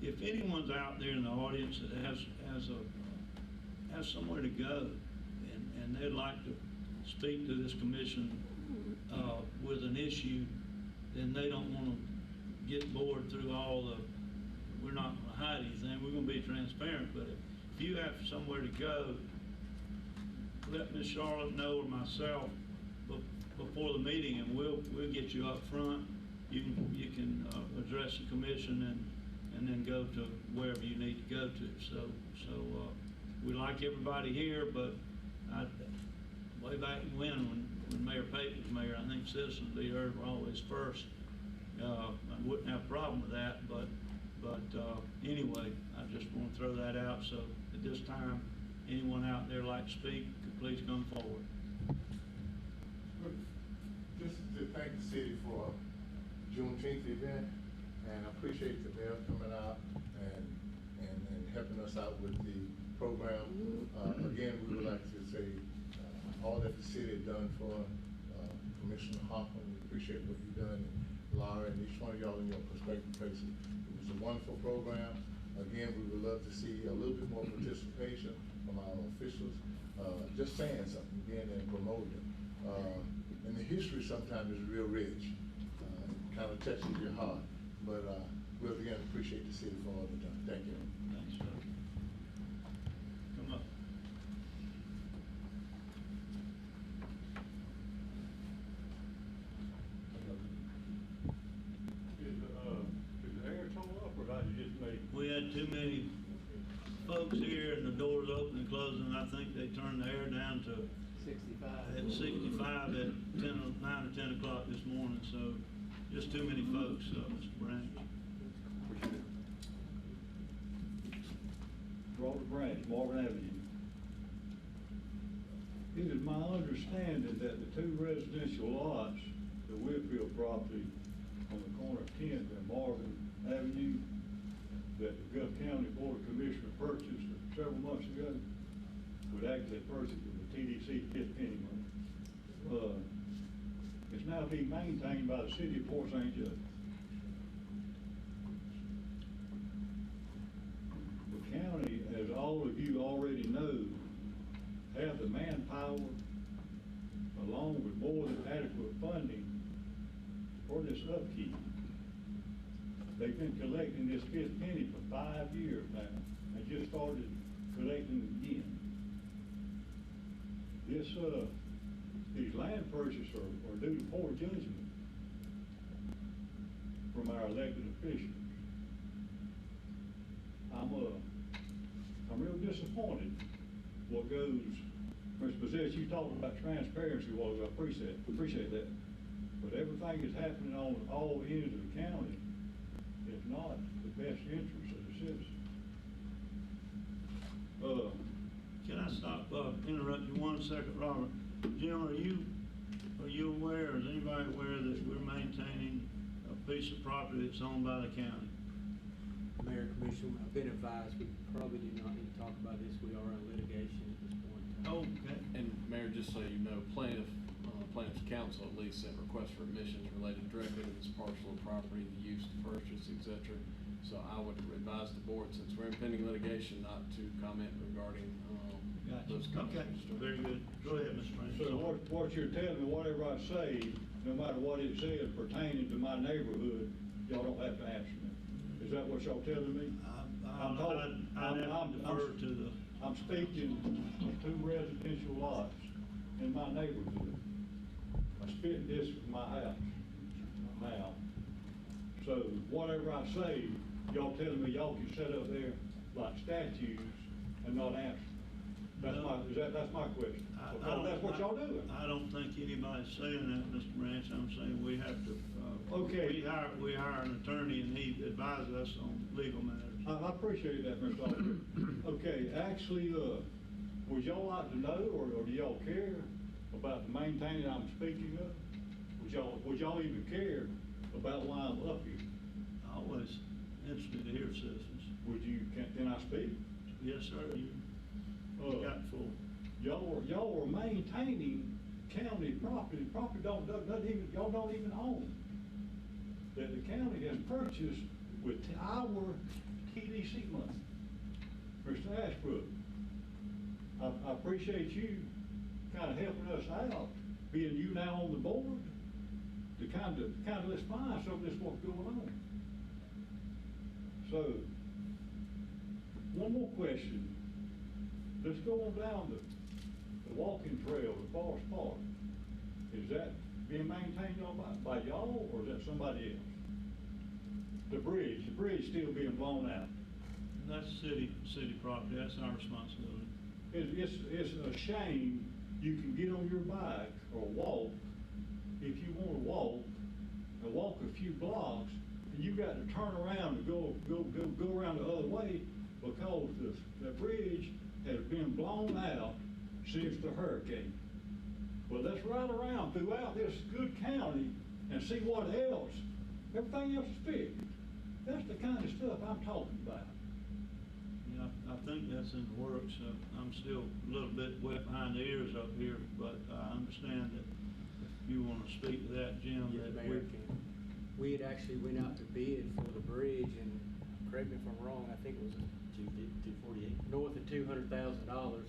S4: if anyone's out there in the audience that has somewhere to go, and they'd like to speak to this commission with an issue, then they don't want to get bored through all the, we're not going to hide anything, we're going to be transparent, but if you have somewhere to go, let Ms. Charlotte know or myself before the meeting, and we'll get you up front. You can address the commission and then go to wherever you need to go to. So we like everybody here, but way back when Mayor Pate was mayor, I think citizens be heard were always first. I wouldn't have a problem with that, but anyway, I just want to throw that out. So at this time, Anyone out there like to speak, could please come forward.
S3: Just to thank the city for Juneteenth event, and I appreciate the mayor coming out and helping us out with the program. Again, we would like to say all that the city has done for Commissioner Hoffman. We appreciate what you've done, and Laura, and each one of y'all in your prospective places. It was a wonderful program. Again, we would love to see a little bit more participation from our officials, just saying something, being there and promoting it. And the history sometimes is real rich, kind of touches your heart. But we'll again appreciate the city for all they've done. Thank you.
S4: Thanks, sir. Come up.
S6: Is the air tore up, or did you just make?
S4: We had too many folks here and the doors open and closing. I think they turned the air down to
S21: 65.
S4: At 65 at 9 or 10 o'clock this morning, so just too many folks, Mr. Branch.
S6: Robert Branch, Marvin Avenue. It is my understanding that the two residential lots, the Whitfield property on the corner of 10th and Marvin Avenue, that the Gulf County Board of Commissioners purchased several months ago, would actually purchase with the TDC penny money. It's now being maintained by the city of Port St. Joe. The county, as all of you already know, have the manpower along with more than adequate funding for this upkeep. They've been collecting this fifth penny for 5 years now, and just started collecting again. These land purchases are due to poor judgment from our elected officials. I'm real disappointed what goes. Mr. Possess, you talked about transparency, well, I appreciate that. But everything that's happening on all ends of the county is not the best interest of the citizens.
S4: Can I stop, interrupt you 1 second, Robert? Jim, are you aware, is anybody aware that we're maintaining a piece of property that's owned by the county?
S12: Mayor, Commissioner, I've been advised we probably do not need to talk about this. We are in litigation at this point in time.
S4: Oh, okay.
S8: And Mayor, just so you know, plaintiff's counsel at least sent requests for admissions related directly to this parcel of property, the use, the purchase, etc. So I would advise the board, since we're in pending litigation, not to comment regarding those
S4: Okay, very good. Go ahead, Mr. Frank.
S6: So what you're telling me, whatever I say, no matter what it says pertaining to my neighborhood, y'all don't have to answer me. Is that what y'all telling me? I'm speaking of two residential lots in my neighborhood. A spitting distance from my house now. So whatever I say, y'all telling me y'all can sit up there like statues and not answer. That's my question. That's what y'all doing.
S4: I don't think anybody's saying that, Mr. Branch. I'm saying we have to,
S6: okay.
S4: We hire an attorney and he advises us on legal matters.
S6: I appreciate that, Mr. Alder. Okay, actually, would y'all like to know, or do y'all care about the maintaining I'm speaking of? Would y'all even care about why I'm up here?
S4: Always interested to hear citizens.
S6: Can I speak?
S4: Yes, sir. You got full.
S6: Y'all are maintaining county property. Property y'all don't even own. That the county has purchased with our TDC money. Mr. Ashbrook, I appreciate you kind of helping us out, being you now on the board, to kind of let's find some of this what's going on. So, one more question. Let's go on down the walking trail, the Forest Park. Is that being maintained by y'all, or is that somebody else? The bridge still being blown out.
S4: That's city property. That's our responsibility.
S6: It's a shame you can get on your bike or walk, if you want to walk a few blocks, and you got to turn around and go around the other way because the bridge has been blown out since the hurricane. Well, let's ride around throughout this good county and see what else, everything else is fixed. That's the kind of stuff I'm talking about.
S4: Yeah, I think that's in the works. I'm still a little bit wet behind the ears up here, but I understand that you want to speak to that, Jim.
S12: Yes,
S4: that
S12: Mayor, we had actually went out to bid for the bridge, and correct me if I'm wrong, I think it was
S1: $248.
S12: north of $200,000,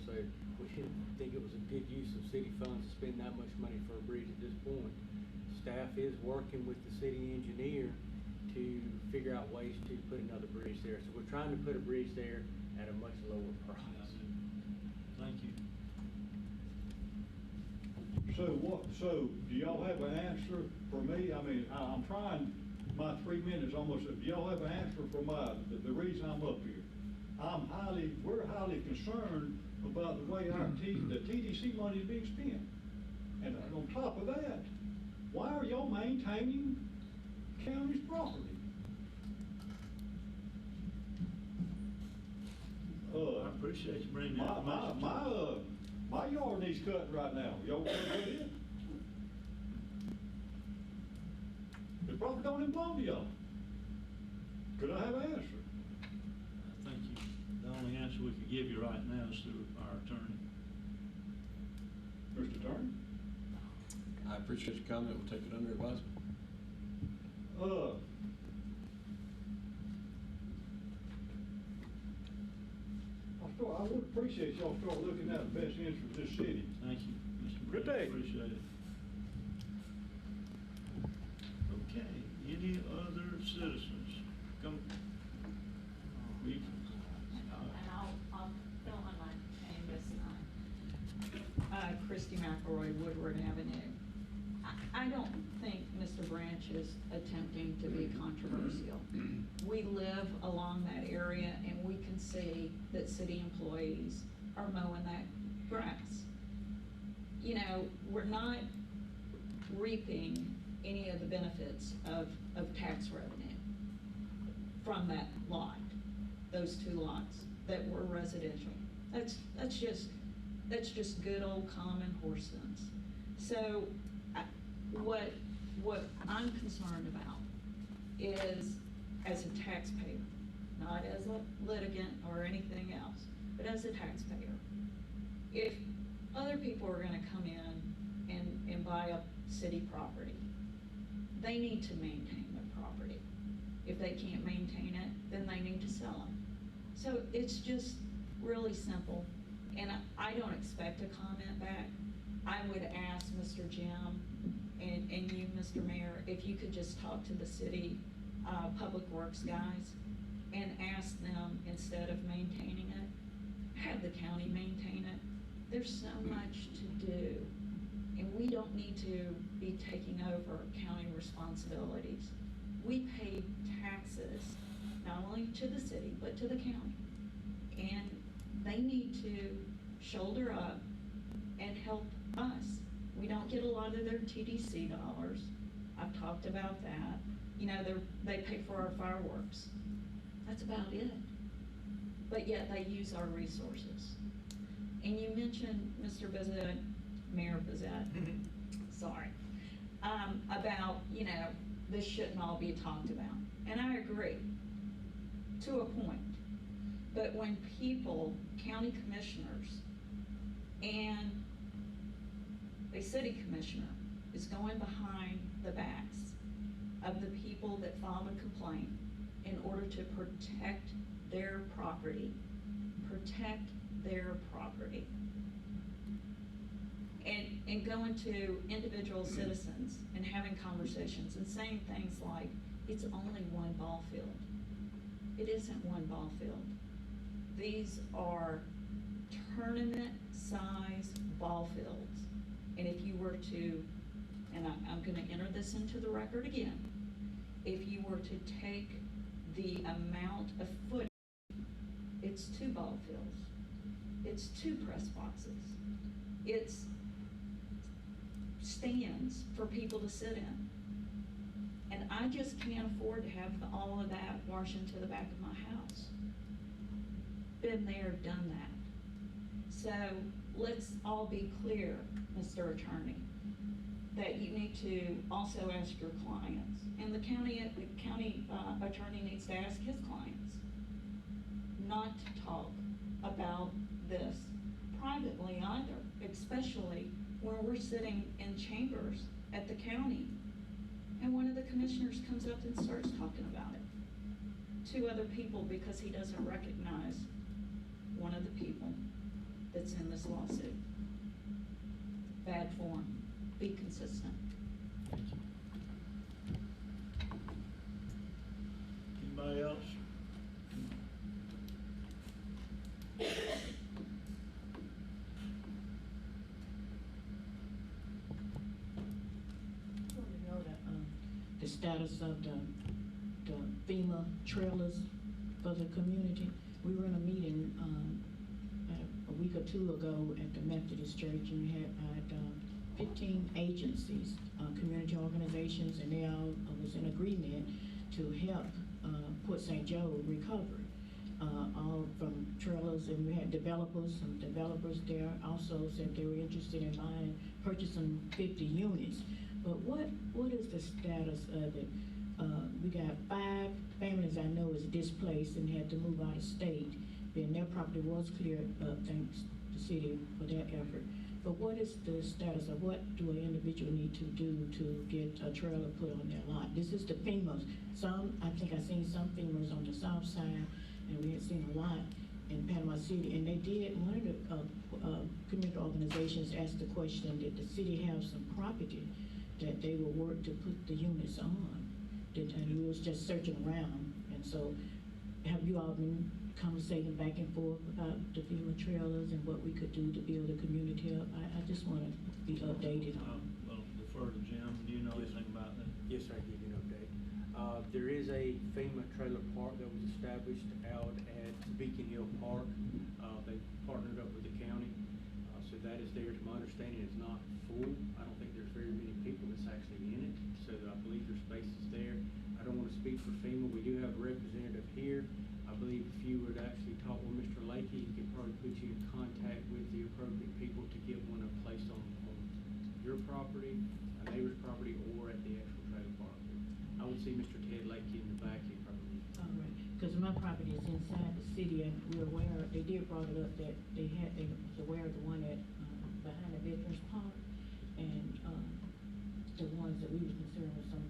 S12: so we didn't think it was a good use of city funds to spend that much money for a bridge at this point. Staff is working with the city engineer to figure out ways to put another bridge there. So we're trying to put a bridge there at a much lower price.
S4: Thank you.
S6: So do y'all have an answer for me? I mean, I'm trying, my 3 minutes almost, do y'all have an answer for the reason I'm up here? We're highly concerned about the way the TDC money is being spent. And on top of that, why are y'all maintaining county's property?
S4: I appreciate you bringing that information.
S6: My yard needs cutting right now. Y'all want to cut it? The property don't even belong to y'all. Could I have an answer?
S4: I think the only answer we could give you right now is through our attorney.
S6: Mr. Attorney?
S8: I appreciate your comment. We'll take it under advisement.
S6: I would appreciate y'all start looking at the best interest of this city.
S4: Thank you, Mr.
S6: Good
S4: Mayor.
S6: day.
S4: Appreciate it. Okay, any other citizens? Come.
S16: I'll fill in my name this time. Christy McElroy, Woodward Avenue. I don't think Mr. Branch is attempting to be controversial. We live along that area and we can see that city employees are mowing that grass. You know, we're not reaping any of the benefits of tax revenue from that lot, those two lots that were residential. That's just good old common horse sense. So what I'm concerned about is, as a taxpayer, not as a litigant or anything else, but as a taxpayer, if other people are gonna come in and buy up city property, they need to maintain their property. If they can't maintain it, then they need to sell it. So it's just really simple, and I don't expect a comment back. I would ask Mr. Jim and you, Mr. Mayor, if you could just talk to the city public works guys and ask them, instead of maintaining it, have the county maintain it. There's so much to do, and we don't need to be taking over county responsibilities. We pay taxes, not only to the city, but to the county. And they need to shoulder up and help us. We don't get a lot of their TDC dollars. I've talked about that. You know, they pay for our fireworks. That's about it. But yet they use our resources. And you mentioned, Mr. Bissett, Mayor Bissett, sorry, about, you know, this shouldn't all be talked about. And I agree, to a point. But when people, county commissioners, and a city commissioner is going behind the backs of the people that filed a complaint in order to protect their property, and going to individual citizens and having conversations and saying things like, it's only one ball field. It isn't one ball field. These are tournament-size ball fields. And if you were to, and I'm gonna enter this into the record again, if you were to take the amount of footage, it's 2 ball fields, it's 2 press boxes, it's stands for people to sit in. And I just can't afford to have all of that wash into the back of my house. Been there, done that. So let's all be clear, Mr. Attorney, that you need to also ask your clients. And the county attorney needs to ask his clients not to talk about this privately either, especially when we're sitting in chambers at the county and one of the commissioners comes up and starts talking about it to other people because he doesn't recognize one of the people that's in this lawsuit. Bad form. Be consistent.
S4: Anybody else?
S16: The status of the FEMA trailers for the community. We were in a meeting a week or two ago at the Methodist Church, and we had 15 agencies, community organizations, and they all was in agreement to help Port St. Joe recover. All from trailers, and we had some developers there also said they were interested in purchasing 50 units. But what is the status of it? We got 5 families I know is displaced and had to move out of state. Then their property was cleared up, thanks to the city for that effort. But what is the status of what do an individual need to do to get a trailer put on their lot? This is the FEMA's. I think I seen some FEMA's on the south side, and we had seen a lot in Panama City. And they did, one of the community organizations asked the question, did the city have some property that they will work to put the units on? And we was just searching around. And so have you all been conversating back and forth about the FEMA trailers and what we could do to build a community up? I just want to be updated on.
S4: Well, defer to Jim. Do you know anything about that?
S12: Yes, sir, I can give you an update. There is a FEMA trailer park that was established out at Beacon Hill Park. They partnered up with the county, so that is there. To my understanding, it's not full. I don't think there's very many people that's actually in it, so I believe there's spaces there. I don't want to speak for FEMA. We do have a representative here. I believe if you would actually talk with Mr. Lakey, he could probably put you in contact with the appropriate people to get one placed on your property, a neighbor's property, or at the actual trailer park. I would see Mr. Ted Lakey in the back here probably.
S16: All right, because my property is inside the city, and we're aware, they did brought it up that they was aware of the one at, behind the Veterans Park, and, the ones that we was concerned with some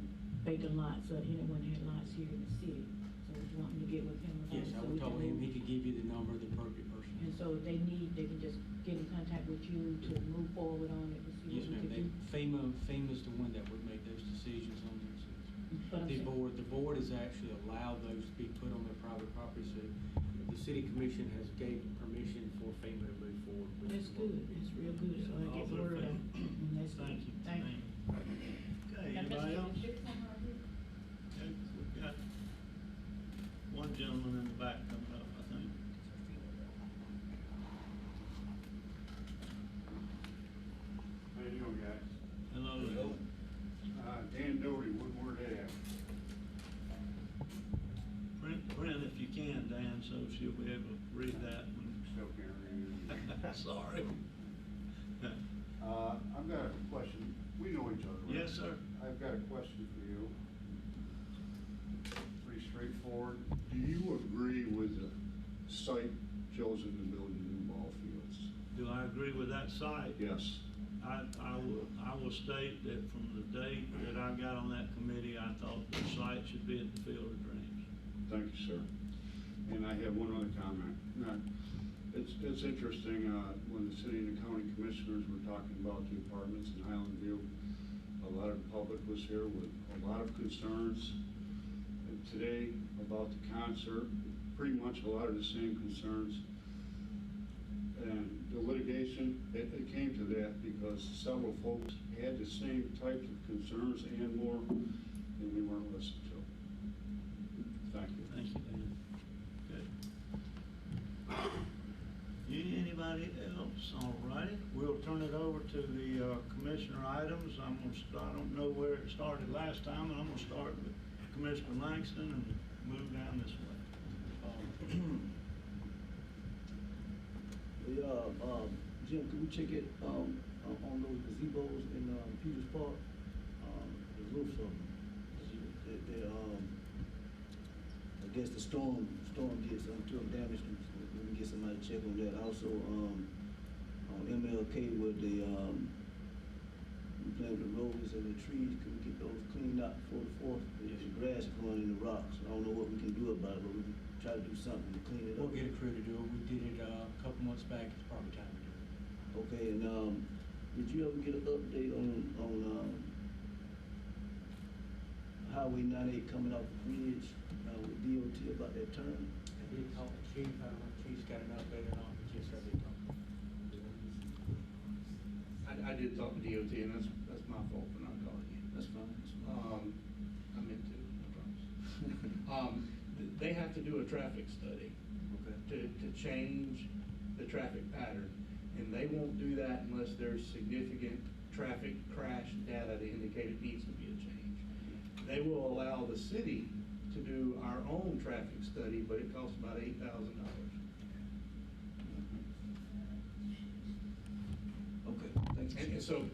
S16: vacant lots, or anyone had lots here in the city. So we was wanting to get with him about it.
S12: Yes, I
S16: so
S12: would
S16: we
S12: tell
S16: can
S12: him,
S16: move.
S12: he could give you the number of the appropriate person.
S16: And so if they can just get in contact with you to move forward on it, to see
S12: Yes,
S16: what we
S12: ma'am,
S16: can do.
S12: FEMA's the one that would make those decisions on those things.
S16: But I'm
S12: The
S16: saying-
S12: board has actually allowed those to be put on their private property, so the city commission has gave permission for FEMA to move forward. with
S16: That's
S12: the
S16: good,
S12: work.
S16: it's real good, so I get the word out. And that's good.
S4: Thank you.
S16: Thank you.
S4: Okay,
S16: Now,
S4: anybody
S16: Mr.
S4: else?
S16: Dixon, are you-
S4: Okay, we've got one gentleman in the back coming up, I think.
S13: How you doing, guys?
S4: Hello.
S13: Dan Doty, Woodward Ave.
S4: Print if you can, Dan, so she'll be able to read that one.
S13: Still can't read it.
S4: Sorry.
S13: I've got a question. We know each other, right?
S4: Yes, sir.
S13: I've got a question for you. Pretty straightforward. Do you agree with the site chosen to build the new ball fields?
S4: Do I agree with that site?
S13: Yes.
S4: I will state that from the date that I got on that committee, I thought the site should be at the Field of Dreams.
S13: Thank you, sir. And I have one other comment. Now, it's interesting, when the city and the county commissioners were talking about the apartments in Highland View, a lot of the public was here with a lot of concerns. And today, about the concert, pretty much a lot of the same concerns. And the litigation, it came to that because several folks had the same types of concerns and more, and we weren't listened to. Thank you.
S4: Thank you, Dan. Good. Anybody else? All righty. We'll turn it over to the commissioner items. I don't know where it started last time, and I'm gonna start with Commissioner Langston and move down this way.
S11: Jim, can we check it, on those gazebos in, Peters Park? The roofs of them. I guess the storm did something to them, damaged them. We can get somebody to check on that. Also, on MLK where we planted the roses and the trees, can we get those cleaned up before the 4th? The grass is growing in the rocks. I don't know what we can do about it, but we can try to do something to clean it up.
S12: We'll get a crew to do it. We did it a couple months back. It's probably time to do it.
S11: Okay, and did you ever get an update on Highway 98 coming off the bridge with DOT about that turn?
S12: I did talk to Chief. I don't know if Chief's got an update or not, but yes, I did talk to him.
S14: I did talk to DOT, and that's my fault for not calling you.
S11: That's fine.
S14: I meant to, I promise. They have to do a traffic study to change the traffic pattern, and they won't do that unless there's significant traffic crash data to indicate it needs to be a change. They will allow the city to do our own traffic study, but it costs about $8,000.
S11: Okay, thanks.
S14: And so,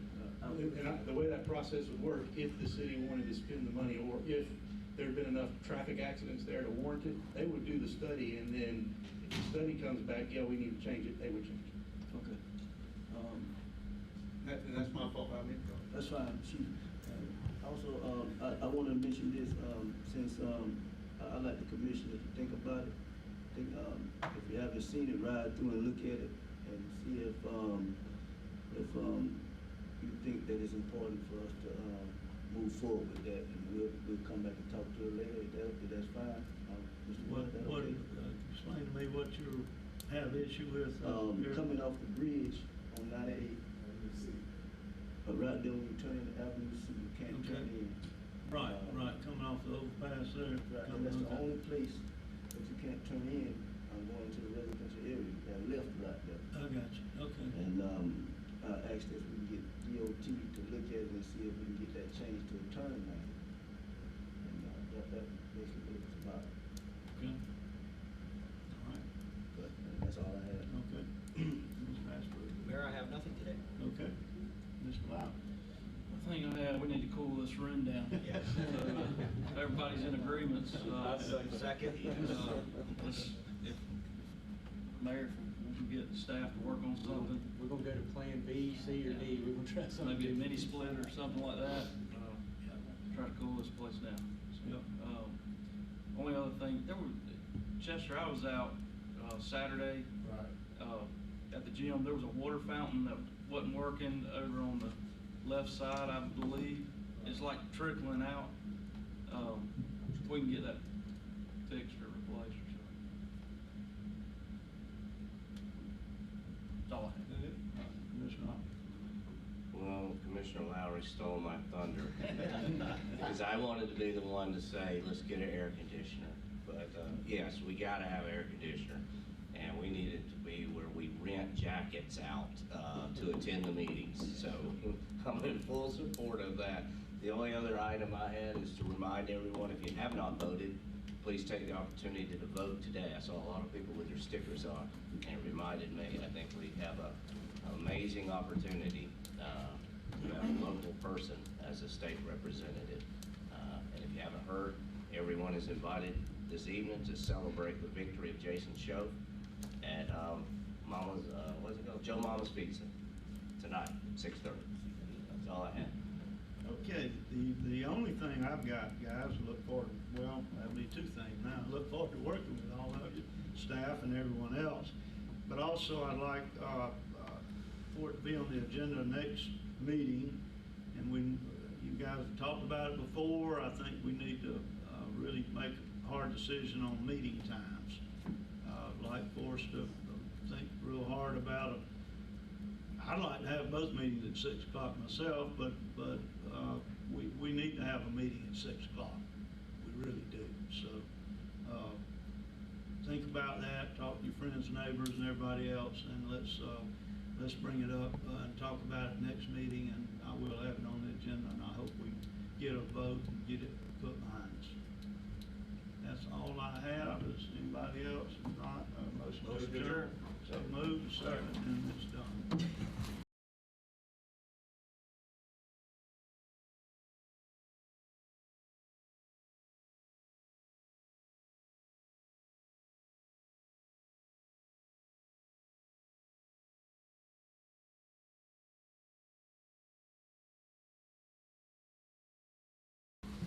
S14: the way that process would work, if the city wanted to spend the money, or if there had been enough traffic accidents there to warrant it, they would do the study, and then if the study comes back, yeah, we need to change it, they would change it.
S11: Okay.
S14: That's my fault, I meant to.
S11: That's fine, Chief. Also, I want to mention this, since I'd like the commissioner to think about it. Think, if you haven't seen it, ride through and look at it and see if you think that it's important for us to move forward with that, and we'll come back and talk to it later. If that's fine. Mr. Wood, that okay?
S4: Explain to me what you have issue with.
S11: Coming off the bridge on 98. Right there when you turn into Avenue C, you can't turn in.
S4: Right, coming off the overpass there.
S11: Right, and that's the only place that you can't turn in, going to the residential area, that left right there.
S4: I got you, okay.
S11: And, I asked if we can get DOT to look at it and see if we can get that changed to a turn lane. And, that basically what it's about.
S4: Okay. All right.
S11: But that's all I had.
S4: Okay. Mr. Ashford.
S17: Mayor, I have nothing today.
S4: Okay. Mr. Lau.
S10: I think we need to cool this room down.
S17: Yes.
S10: Everybody's in agreement.
S17: Second.
S10: If Mayor, if we can get the staff to work on something.
S12: We're gonna go to plan B, C, or D. We're gonna try something.
S10: Maybe a mini split or something like that. Try to cool this place down.
S4: Yep.
S10: Only other thing, Chester, I was out Saturday.
S3: Right.
S10: At the gym, there was a water fountain that wasn't working over on the left side, I believe. It's like trickling out. If we can get that fixed or replaced or something. That's all I have.
S4: Commissioner.
S9: Well, Commissioner Lowry stole my thunder. Because I wanted to be the one to say, let's get an air conditioner. But yes, we gotta have air conditioner. And we need it to be where we rent jackets out to attend the meetings. So I'm in full support of that. The only other item I had is to remind everyone, if you have not voted, please take the opportunity to vote today. I saw a lot of people with their stickers on, and it reminded me, I think we have an amazing opportunity to have a local person as a state representative. And if you haven't heard, everyone is invited this evening to celebrate the victory of Jason Show at Mama's, what's it called? Joe Mama's Pizza tonight, 6:30. That's all I have.
S4: Okay, the only thing I've got, guys, look forward, well, that'll be two things now. Look forward to working with all of you, staff and everyone else. But also I'd like for it to be on the agenda next meeting. And you guys have talked about it before. I think we need to really make a hard decision on meeting times. I'd like for us to think real hard about it. I'd like to have both meetings at 6 o'clock myself, but we need to have a meeting at 6 o'clock. We really do. So think about that. Talk to your friends, neighbors, and everybody else, and let's bring it up and talk about it next meeting. And I will have it on the agenda, and I hope we get a vote and get it put behind us. That's all I have. Is anybody else? If not, motion to adjourn. So moved, second, and it's done.